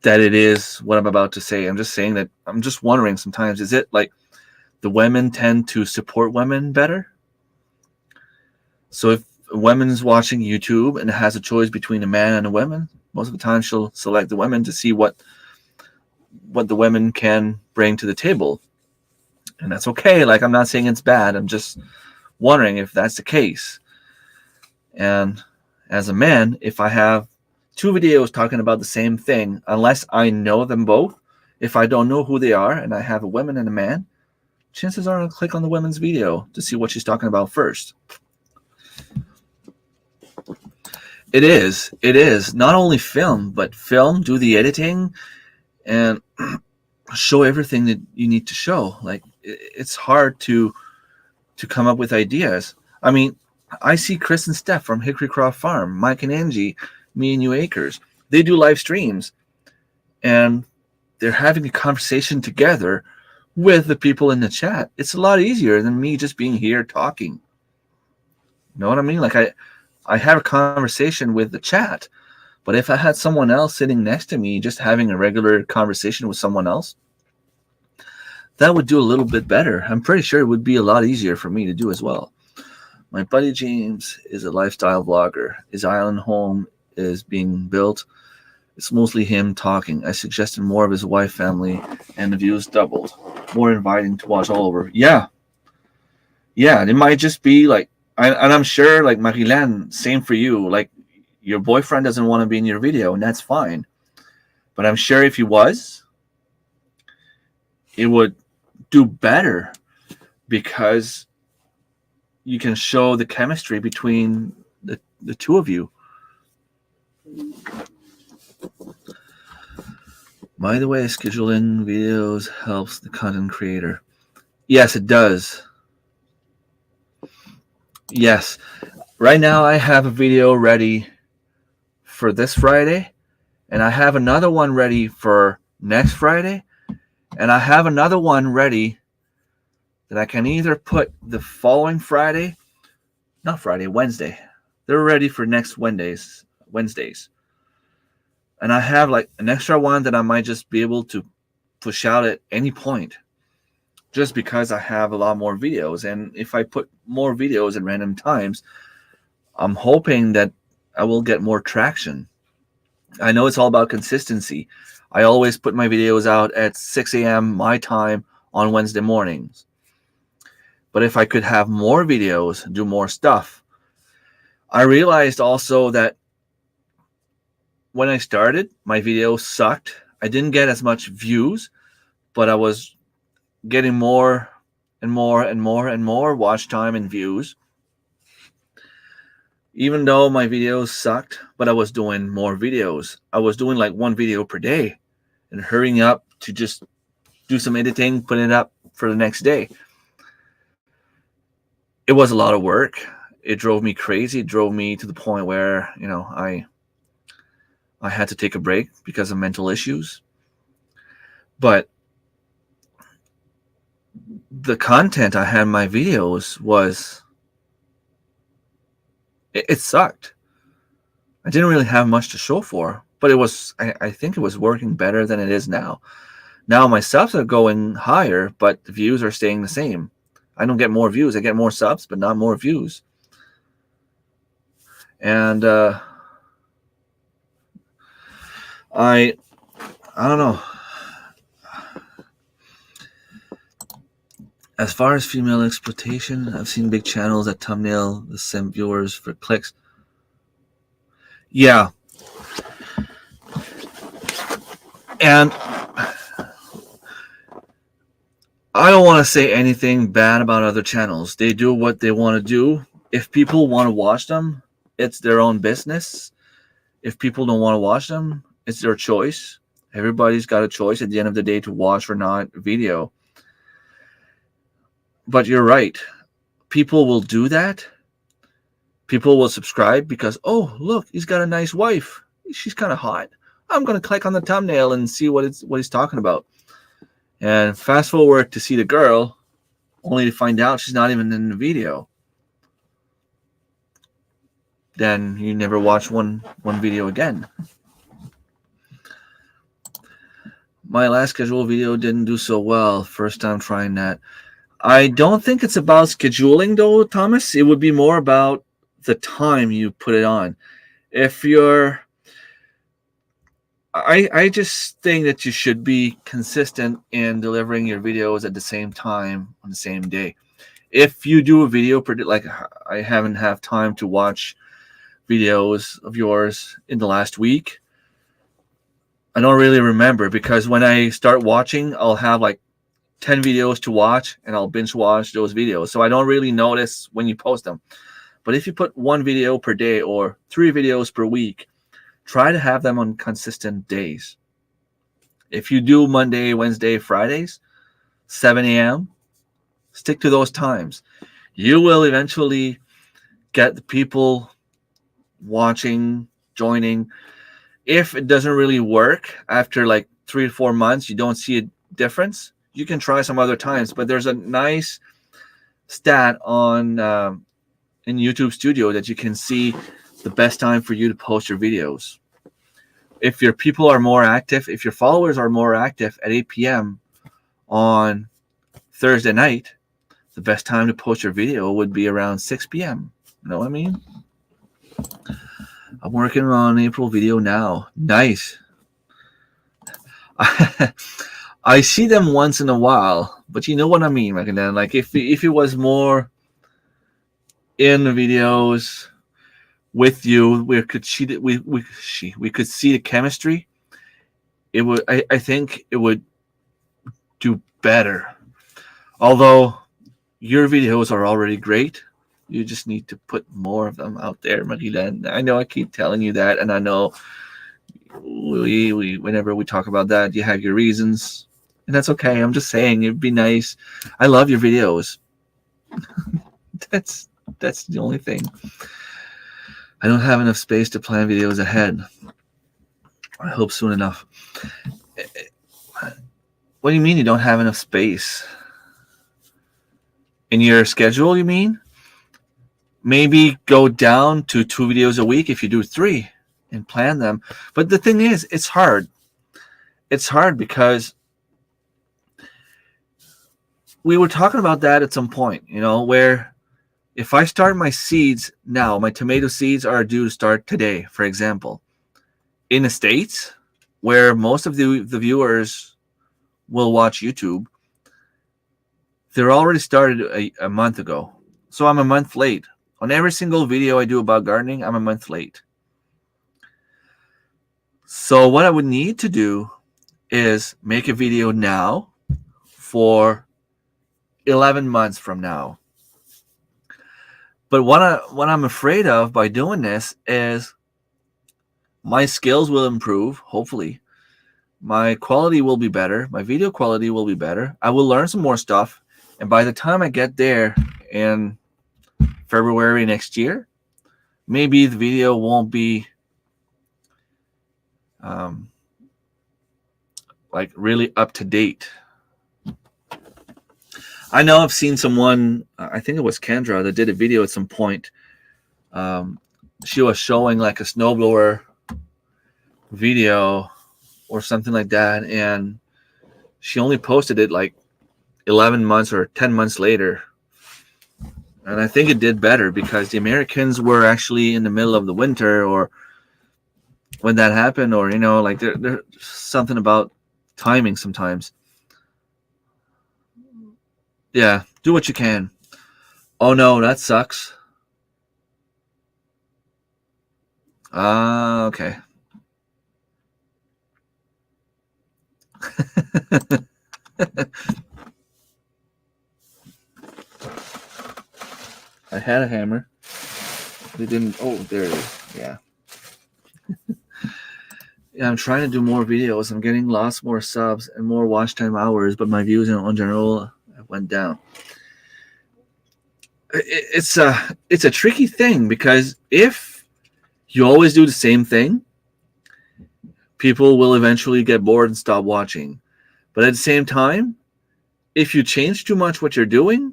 [SPEAKER 1] that it is what I'm about to say. I'm just saying that I'm just wondering sometimes, is it like the women tend to support women better? So if a woman's watching YouTube and has a choice between a man and a woman, most of the time she'll select the women to see what the women can bring to the table. And that's okay. Like, I'm not saying it's bad. I'm just wondering if that's the case. And as a man, if I have two videos talking about the same thing, unless I know them both, if I don't know who they are and I have a woman and a man, chances are I'll click on the women's video to see what she's talking about first. It is not only film, but film, do the editing, and show everything that you need to show. Like, it's hard to come up with ideas. I mean, I see Chris and Steph from Hickory Croft Farm, Mike and Angie, Me and You Acres. They do live streams, and they're having a conversation together with the people in the chat. It's a lot easier than me just being here talking. You know what I mean? Like, I have a conversation with the chat, but if I had someone else sitting next to me just having a regular conversation with someone else, that would do a little bit better. I'm pretty sure it would be a lot easier for me to do as well. My buddy James is a lifestyle vlogger. His island home is being built. It's mostly him talking. I suggested more of his wife family, and the views doubled. More inviting to watch all over. Yeah, it might just be like, and I'm sure, like, Marilyn, same for you. Like, your boyfriend doesn't want to be in your video, and that's fine. But I'm sure if he was, it would do better because you can show the chemistry between the two of you. By the way, scheduling videos helps the content creator. Yes, it does. Yes. Right now I have a video ready for this Friday, and I have another one ready for next Friday, and I have another one ready that I can either put the following Friday, not Friday, Wednesday. They're ready for next Wednesdays. And I have like an extra one that I might just be able to push out at any point, just because I have a lot more videos. And if I put more videos at random times, I'm hoping that I will get more traction. I know it's all about consistency. I always put my videos out at 6 a.m. my time on Wednesday mornings. But if I could have more videos, do more stuff. I realized also that when I started, my videos sucked. I didn't get as much views, but I was getting more and more and more and more watch time and views. Even though my videos sucked, but I was doing more videos. I was doing like one video per day and hurrying up to just do some editing, put it up for the next day. It was a lot of work. It drove me crazy. It drove me to the point where, I had to take a break because of mental issues. But the content I had in my videos was It sucked. I didn't really have much to show for, but it was, I think it was working better than it is now. Now my subs are going higher, but the views are staying the same. I don't get more views. I get more subs, but not more views. And I don't know. As far as female exploitation, I've seen big channels that thumbnail the sim viewers for clicks. Yeah. And I don't want to say anything bad about other channels. They do what they want to do. If people want to watch them, it's their own business. If people don't want to watch them, it's their choice. Everybody's got a choice at the end of the day to watch or not video. But you're right. People will do that. People will subscribe because, oh, look, he's got a nice wife. She's kind of hot. I'm going to click on the thumbnail and see what he's talking about. And fast forward to see the girl, only to find out she's not even in the video. Then you never watch one video again. My last schedule video didn't do so well. First time trying that. I don't think it's about scheduling though, Thomas. It would be more about the time you put it on. If you're, I just think that you should be consistent in delivering your videos at the same time on the same day. If you do a video, like I haven't had time to watch videos of yours in the last week, I don't really remember, because when I start watching, I'll have like 10 videos to watch and I'll binge watch those videos. So I don't really notice when you post them. But if you put one video per day or 3 videos per week, try to have them on consistent days. If you do Monday, Wednesday, Fridays, 7 a.m., stick to those times. You will eventually get the people watching, joining. If it doesn't really work after like 3 to 4 months, you don't see a difference, you can try some other times. But there's a nice stat on in YouTube Studio that you can see the best time for you to post your videos. If your people are more active, if your followers are more active at 8 p.m. on Thursday night, the best time to post your video would be around 6 p.m. You know what I mean? I'm working on an April video now. Nice. I see them once in a while, but you know what I mean, like if it was more in the videos with you, we could see that we could see the chemistry. It would, I think it would do better. Although your videos are already great, you just need to put more of them out there, Marila. I know I keep telling you that, and I know we whenever we talk about that, you have your reasons, and that's okay. I'm just saying it'd be nice. I love your videos. That's the only thing. I don't have enough space to plan videos ahead. I hope soon enough. What do you mean you don't have enough space? In your schedule, you mean? Maybe go down to 2 videos a week if you do 3 and plan them. But the thing is, it's hard. It's hard because we were talking about that at some point, where if I start my seeds now, my tomato seeds are due to start today, for example. In the States, where most of the viewers will watch YouTube, they're already started a month ago. So I'm a month late. On every single video I do about gardening, I'm a month late. So what I would need to do is make a video now for 11 months from now. But what I'm afraid of by doing this is my skills will improve, hopefully. My quality will be better. My video quality will be better. I will learn some more stuff. And by the time I get there in February next year, maybe the video won't be like really up to date. I know I've seen someone, I think it was Kendra, that did a video at some point she was showing like a snowblower video or something like that, and she only posted it like 11 months or 10 months later. And I think it did better because the Americans were actually in the middle of the winter or when that happened, or, like there's something about timing sometimes. Yeah, do what you can. Oh no, that sucks. Okay. I had a hammer. They didn't. Oh, there it is. Yeah. Yeah, I'm trying to do more videos. I'm getting lots more subs and more watch time hours, but my views in general went down. It's a tricky thing because if you always do the same thing, people will eventually get bored and stop watching. But at the same time, if you change too much what you're doing,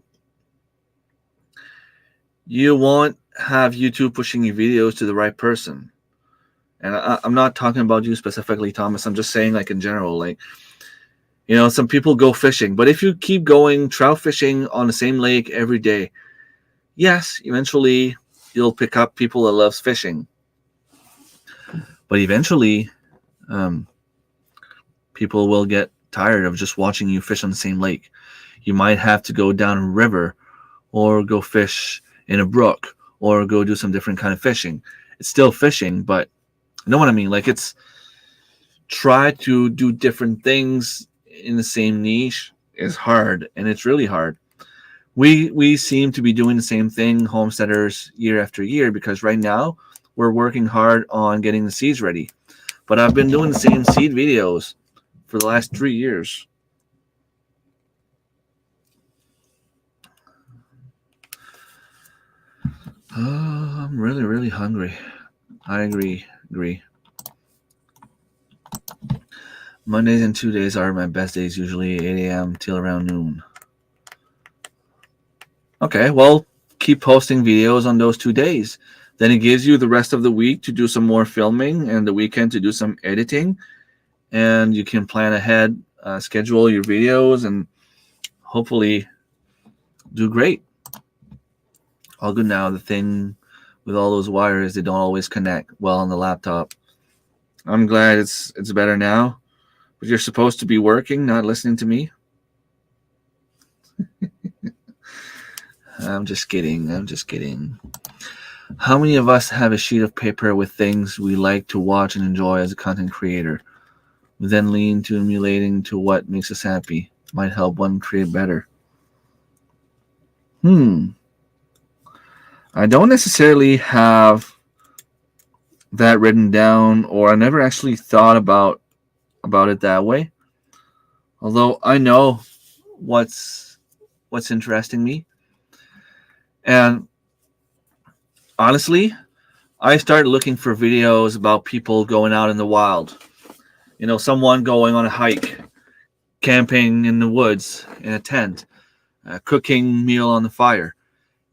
[SPEAKER 1] you won't have YouTube pushing your videos to the right person. And I'm not talking about you specifically, Thomas. I'm just saying, like, in general, like, some people go fishing. But if you keep going trout fishing on the same lake every day, yes, eventually you'll pick up people that loves fishing. But eventually, people will get tired of just watching you fish on the same lake. You might have to go down a river or go fish in a brook or go do some different kind of fishing. It's still fishing, but you know what I mean? Like, it's try to do different things in the same niche is hard, and it's really hard. We seem to be doing the same thing, homesteaders, year after year, because right now we're working hard on getting the seeds ready. But I've been doing the same seed videos for the last 3 years. I'm really, really hungry. I agree. Mondays and Tuesdays are my best days, usually 8 a.m. till around noon. Okay, well, keep posting videos on those 2 days. Then it gives you the rest of the week to do some more filming and the weekend to do some editing. And you can plan ahead, schedule your videos, and hopefully do great. All good now. The thing with all those wires, they don't always connect well on the laptop. I'm glad it's better now. But you're supposed to be working, not listening to me. I'm just kidding. How many of us have a sheet of paper with things we like to watch and enjoy as a content creator? We then lean to emulating to what makes us happy. Might help one create better. I don't necessarily have that written down, or I never actually thought about it that way. Although I know what's interesting me. And honestly, I started looking for videos about people going out in the wild. Someone going on a hike, camping in the woods in a tent, cooking meal on the fire.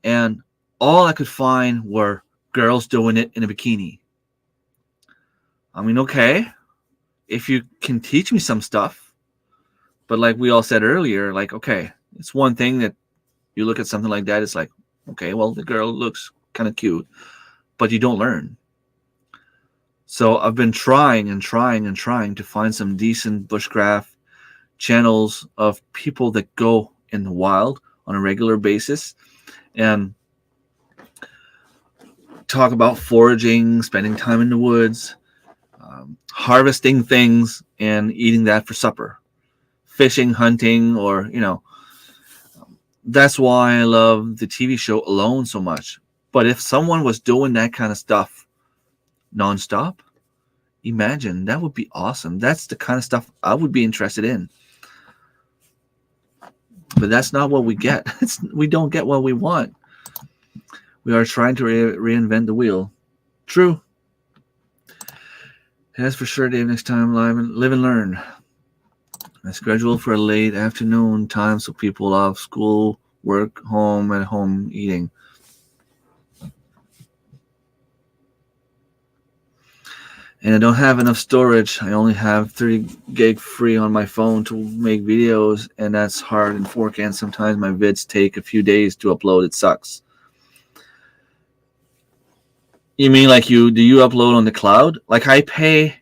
[SPEAKER 1] And all I could find were girls doing it in a bikini. I mean, okay, if you can teach me some stuff, but like we all said earlier, like, okay, it's one thing that you look at something like that, it's like, okay, well, the girl looks kind of cute, but you don't learn. So I've been trying to find some decent bushcraft channels of people that go in the wild on a regular basis and talk about foraging, spending time in the woods, harvesting things and eating that for supper, fishing, hunting, or, that's why I love the TV show Alone so much. But if someone was doing that kind of stuff nonstop, imagine, that would be awesome. That's the kind of stuff I would be interested in. But that's not what we get. We don't get what we want. We are trying to reinvent the wheel. True. That's for sure, Dave. Next time, live and learn. I scheduled for a late afternoon time so people off school, work, home, at home eating. and I don't have enough storage. I only have 30 gig free on my phone to make videos, and that's hard in 4K, and sometimes my vids take a few days to upload. It sucks. You mean like do you upload on the cloud? Like I think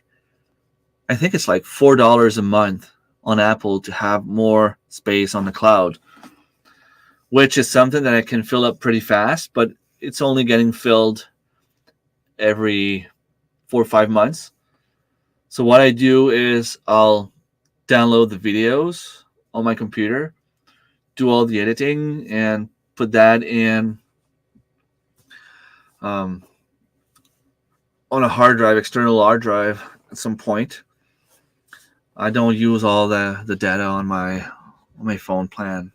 [SPEAKER 1] it's like $4 a month on Apple to have more space on the cloud, which is something that I can fill up pretty fast, but it's only getting filled every 4 or 5 months. So what I do is I'll download the videos on my computer, do all the editing, and put that in on a hard drive, external hard drive at some point. I don't use all the data on my phone plan.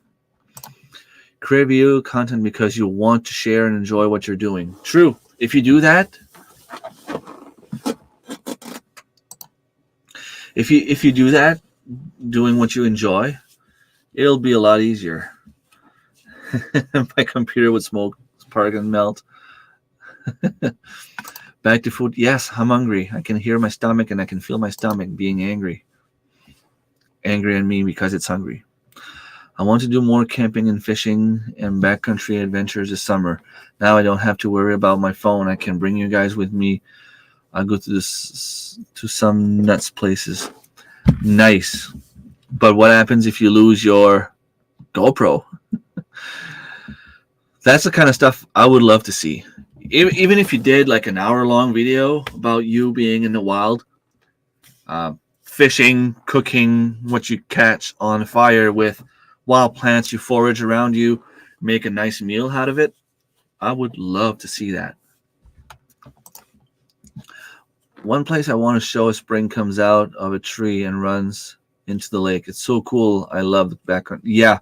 [SPEAKER 1] Create video content because you want to share and enjoy what you're doing. True. If you do that, if you do that, doing what you enjoy, it'll be a lot easier. My computer would spark and melt. Back to food. Yes, I'm hungry. I can hear my stomach and I can feel my stomach being angry. Angry at me because it's hungry. I want to do more camping and fishing and backcountry adventures this summer. Now I don't have to worry about my phone. I can bring you guys with me. I'll go to some nuts places. Nice. But what happens if you lose your GoPro? That's the kind of stuff I would love to see. Even if you did like an hour-long video about you being in the wild, fishing, cooking what you catch on fire with wild plants you forage around you, make a nice meal out of it. I would love to see that. One place I want to show a spring comes out of a tree and runs into the lake. It's so cool. I love the background. Yeah.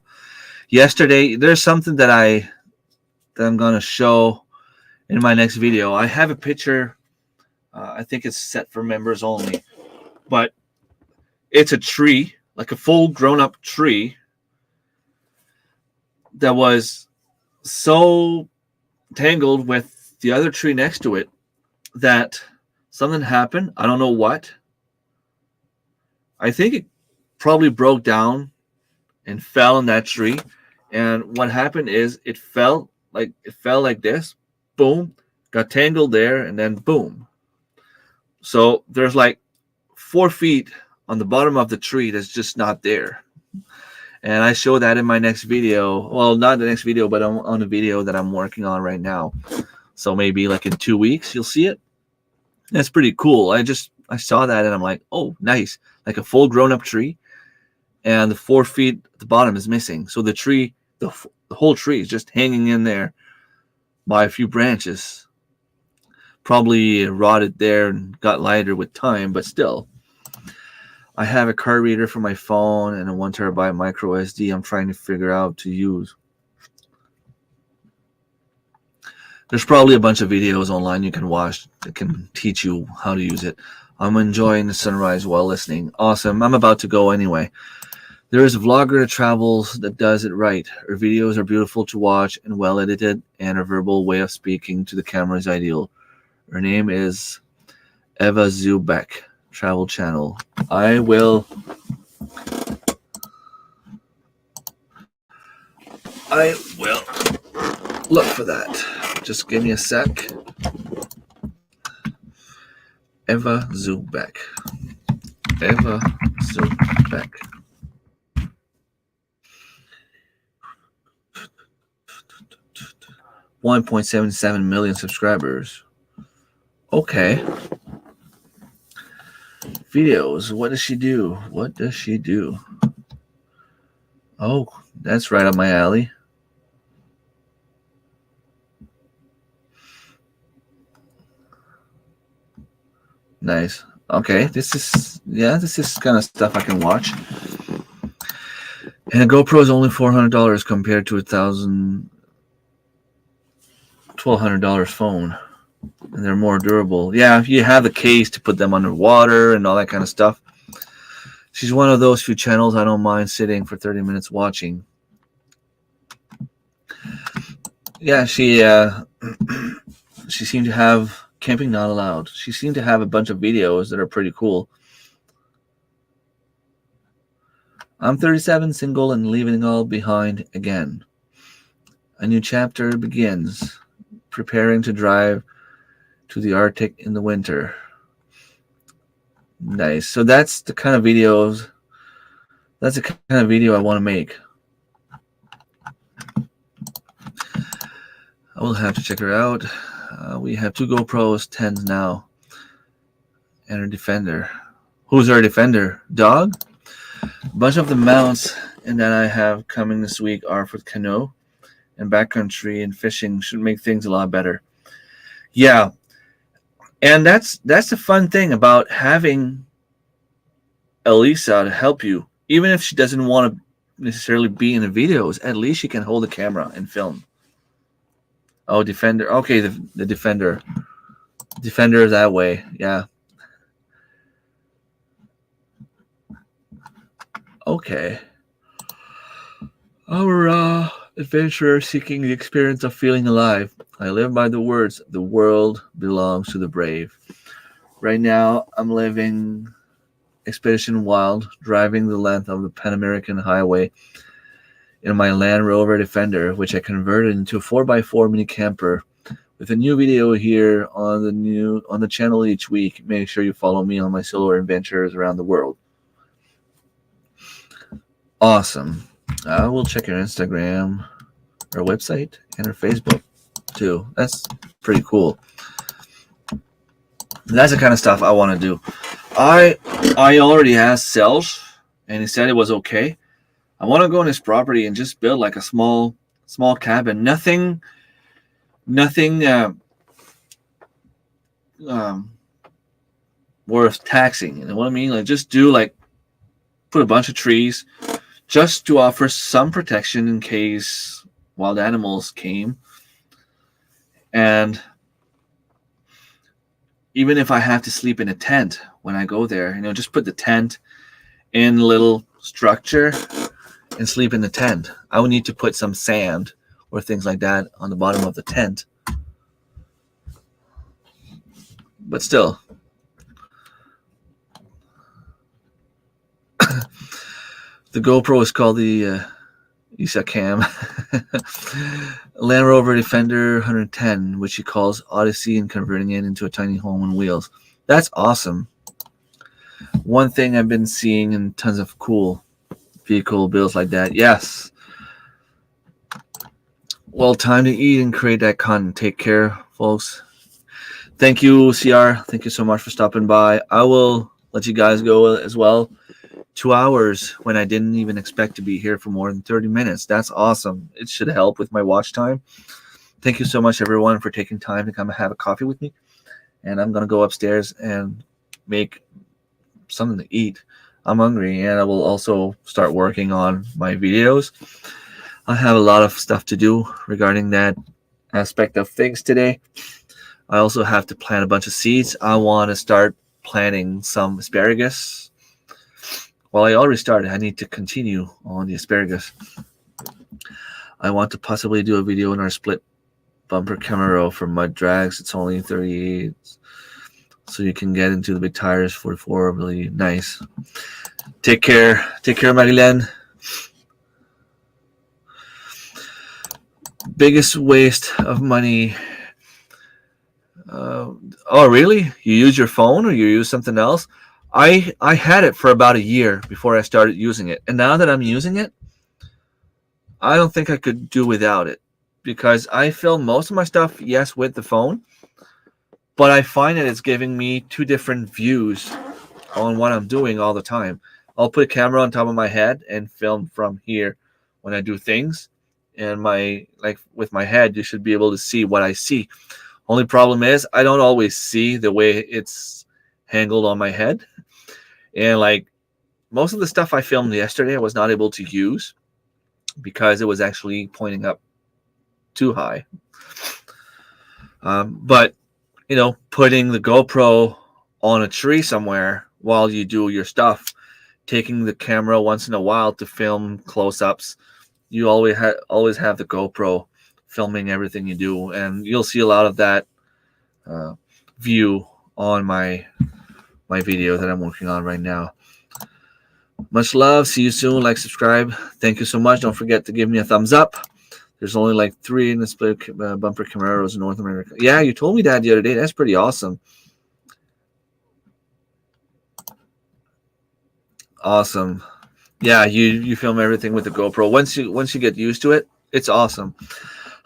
[SPEAKER 1] Yesterday, there's something that I'm going to show in my next video. I have a picture. I think it's set for members only. But it's a tree, like a full grown-up tree, that was so tangled with the other tree next to it that something happened. I don't know what. I think it probably broke down and fell in that tree. And what happened is it fell like this. Boom. Got tangled there and then boom. So there's like 4 feet on the bottom of the tree that's just not there. And I show that in my next video. Well, not the next video, but on a video that I'm working on right now. So maybe like in 2 weeks, you'll see it. That's pretty cool. I saw that and I'm like, oh, nice. Like a full grown-up tree. And the 4 feet at the bottom is missing. So the tree, the whole tree is just hanging in there by a few branches. Probably rotted there and got lighter with time, but still. I have a card reader for my phone and a 1 terabyte micro SD I'm trying to figure out to use. There's probably a bunch of videos online you can watch that can teach you how to use it. I'm enjoying the sunrise while listening. Awesome. I'm about to go anyway. There is a vlogger that travels that does it right. Her videos are beautiful to watch and well edited, and her verbal way of speaking to the camera is ideal. Her name is Eva Zubek. Travel channel. I will look for that. Just give me a sec. Eva Zubek. 1.77 million subscribers. Okay. Videos. What does she do? Oh, that's right up my alley. Nice. Okay, this is kind of stuff I can watch. And a GoPro is only $400 compared to $1,200 phone. And they're more durable. Yeah, you have the case to put them underwater and all that kind of stuff. She's one of those few channels I don't mind sitting for 30 minutes watching. Yeah, she seemed to have Camping not allowed. She seemed to have a bunch of videos that are pretty cool. I'm 37, single, and leaving it all behind again. A new chapter begins. Preparing to drive to the Arctic in the winter. Nice. So that's the kind of videos. That's the kind of video I want to make. I will have to check her out. We have 2 GoPros 10s now. And our Defender. Who's our Defender? Dog? A bunch of the mounts and that I have coming this week are for canoe and backcountry and fishing. Should make things a lot better. Yeah. And that's the fun thing about having Elisa to help you. Even if she doesn't want to necessarily be in the videos, at least she can hold the camera and film. Oh, Defender. Okay, the Defender. Defender that way. Yeah. Okay. Our adventurer seeking the experience of feeling alive. I live by the words, the world belongs to the brave. Right now, I'm living Expedition Wild, driving the length of the Pan American Highway in my Land Rover Defender, which I converted into a 4x4 mini camper. With a new video here on the channel each week. Make sure you follow me on my solo adventures around the world. Awesome. I will check your Instagram, our website, and our Facebook too. That's pretty cool. That's the kind of stuff I want to do. I already asked Selch, and he said it was okay. I want to go on his property and just build like a small cabin. Nothing worth taxing. You know what I mean? Like just put a bunch of trees just to offer some protection in case wild animals came. And even if I have to sleep in a tent when I go there, just put the tent in a little structure and sleep in the tent. I would need to put some sand or things like that on the bottom of the tent. But still. The GoPro is called the Isa Cam. Land Rover Defender 110, which he calls Odyssey, and converting it into a tiny home on wheels. That's awesome. One thing I've been seeing in tons of cool vehicle builds like that. Yes. Well, time to eat and create that content. Take care, folks. Thank you, CR. Thank you so much for stopping by. I will let you guys go as well. 2 hours when I didn't even expect to be here for more than 30 minutes. That's awesome. It should help with my watch time. Thank you so much, everyone, for taking time to come and have a coffee with me. And I'm going to go upstairs and make something to eat. I'm hungry, and I will also start working on my videos. I have a lot of stuff to do regarding that aspect of things today. I also have to plant a bunch of seeds. I want to start planting some asparagus. Well, I already started. I need to continue on the asparagus. I want to possibly do a video on our split bumper Camaro for mud drags. It's only 38, so you can get into the big tires. 44, really nice. Take care. Take care, Marilyn. Biggest waste of money. Oh, really? You use your phone or you use something else? I had it for about a year before I started using it. And now that I'm using it, I don't think I could do without it. Because I film most of my stuff, yes, with the phone. But I find that it's giving me 2 different views on what I'm doing all the time. I'll put a camera on top of my head and film from here when I do things. And with my head, you should be able to see what I see. Only problem is I don't always see the way it's angled on my head. And most of the stuff I filmed yesterday, I was not able to use because it was actually pointing up too high. But putting the GoPro on a tree somewhere while you do your stuff, taking the camera once in a while to film close-ups, you always have the GoPro filming everything you do, and you'll see a lot of that view on my video that I'm working on right now. Much love. See you soon. Like, subscribe. Thank you so much. Don't forget to give me a thumbs up. There's only like 3 in the split bumper Camaros in North America. Yeah, you told me that the other day. That's pretty awesome. Awesome. Yeah, you film everything with the GoPro. Once you get used to it, it's awesome.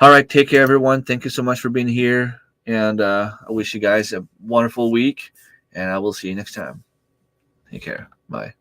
[SPEAKER 1] All right, take care, everyone. Thank you so much for being here, and I wish you guys a wonderful week, and I will see you next time. Take care. Bye.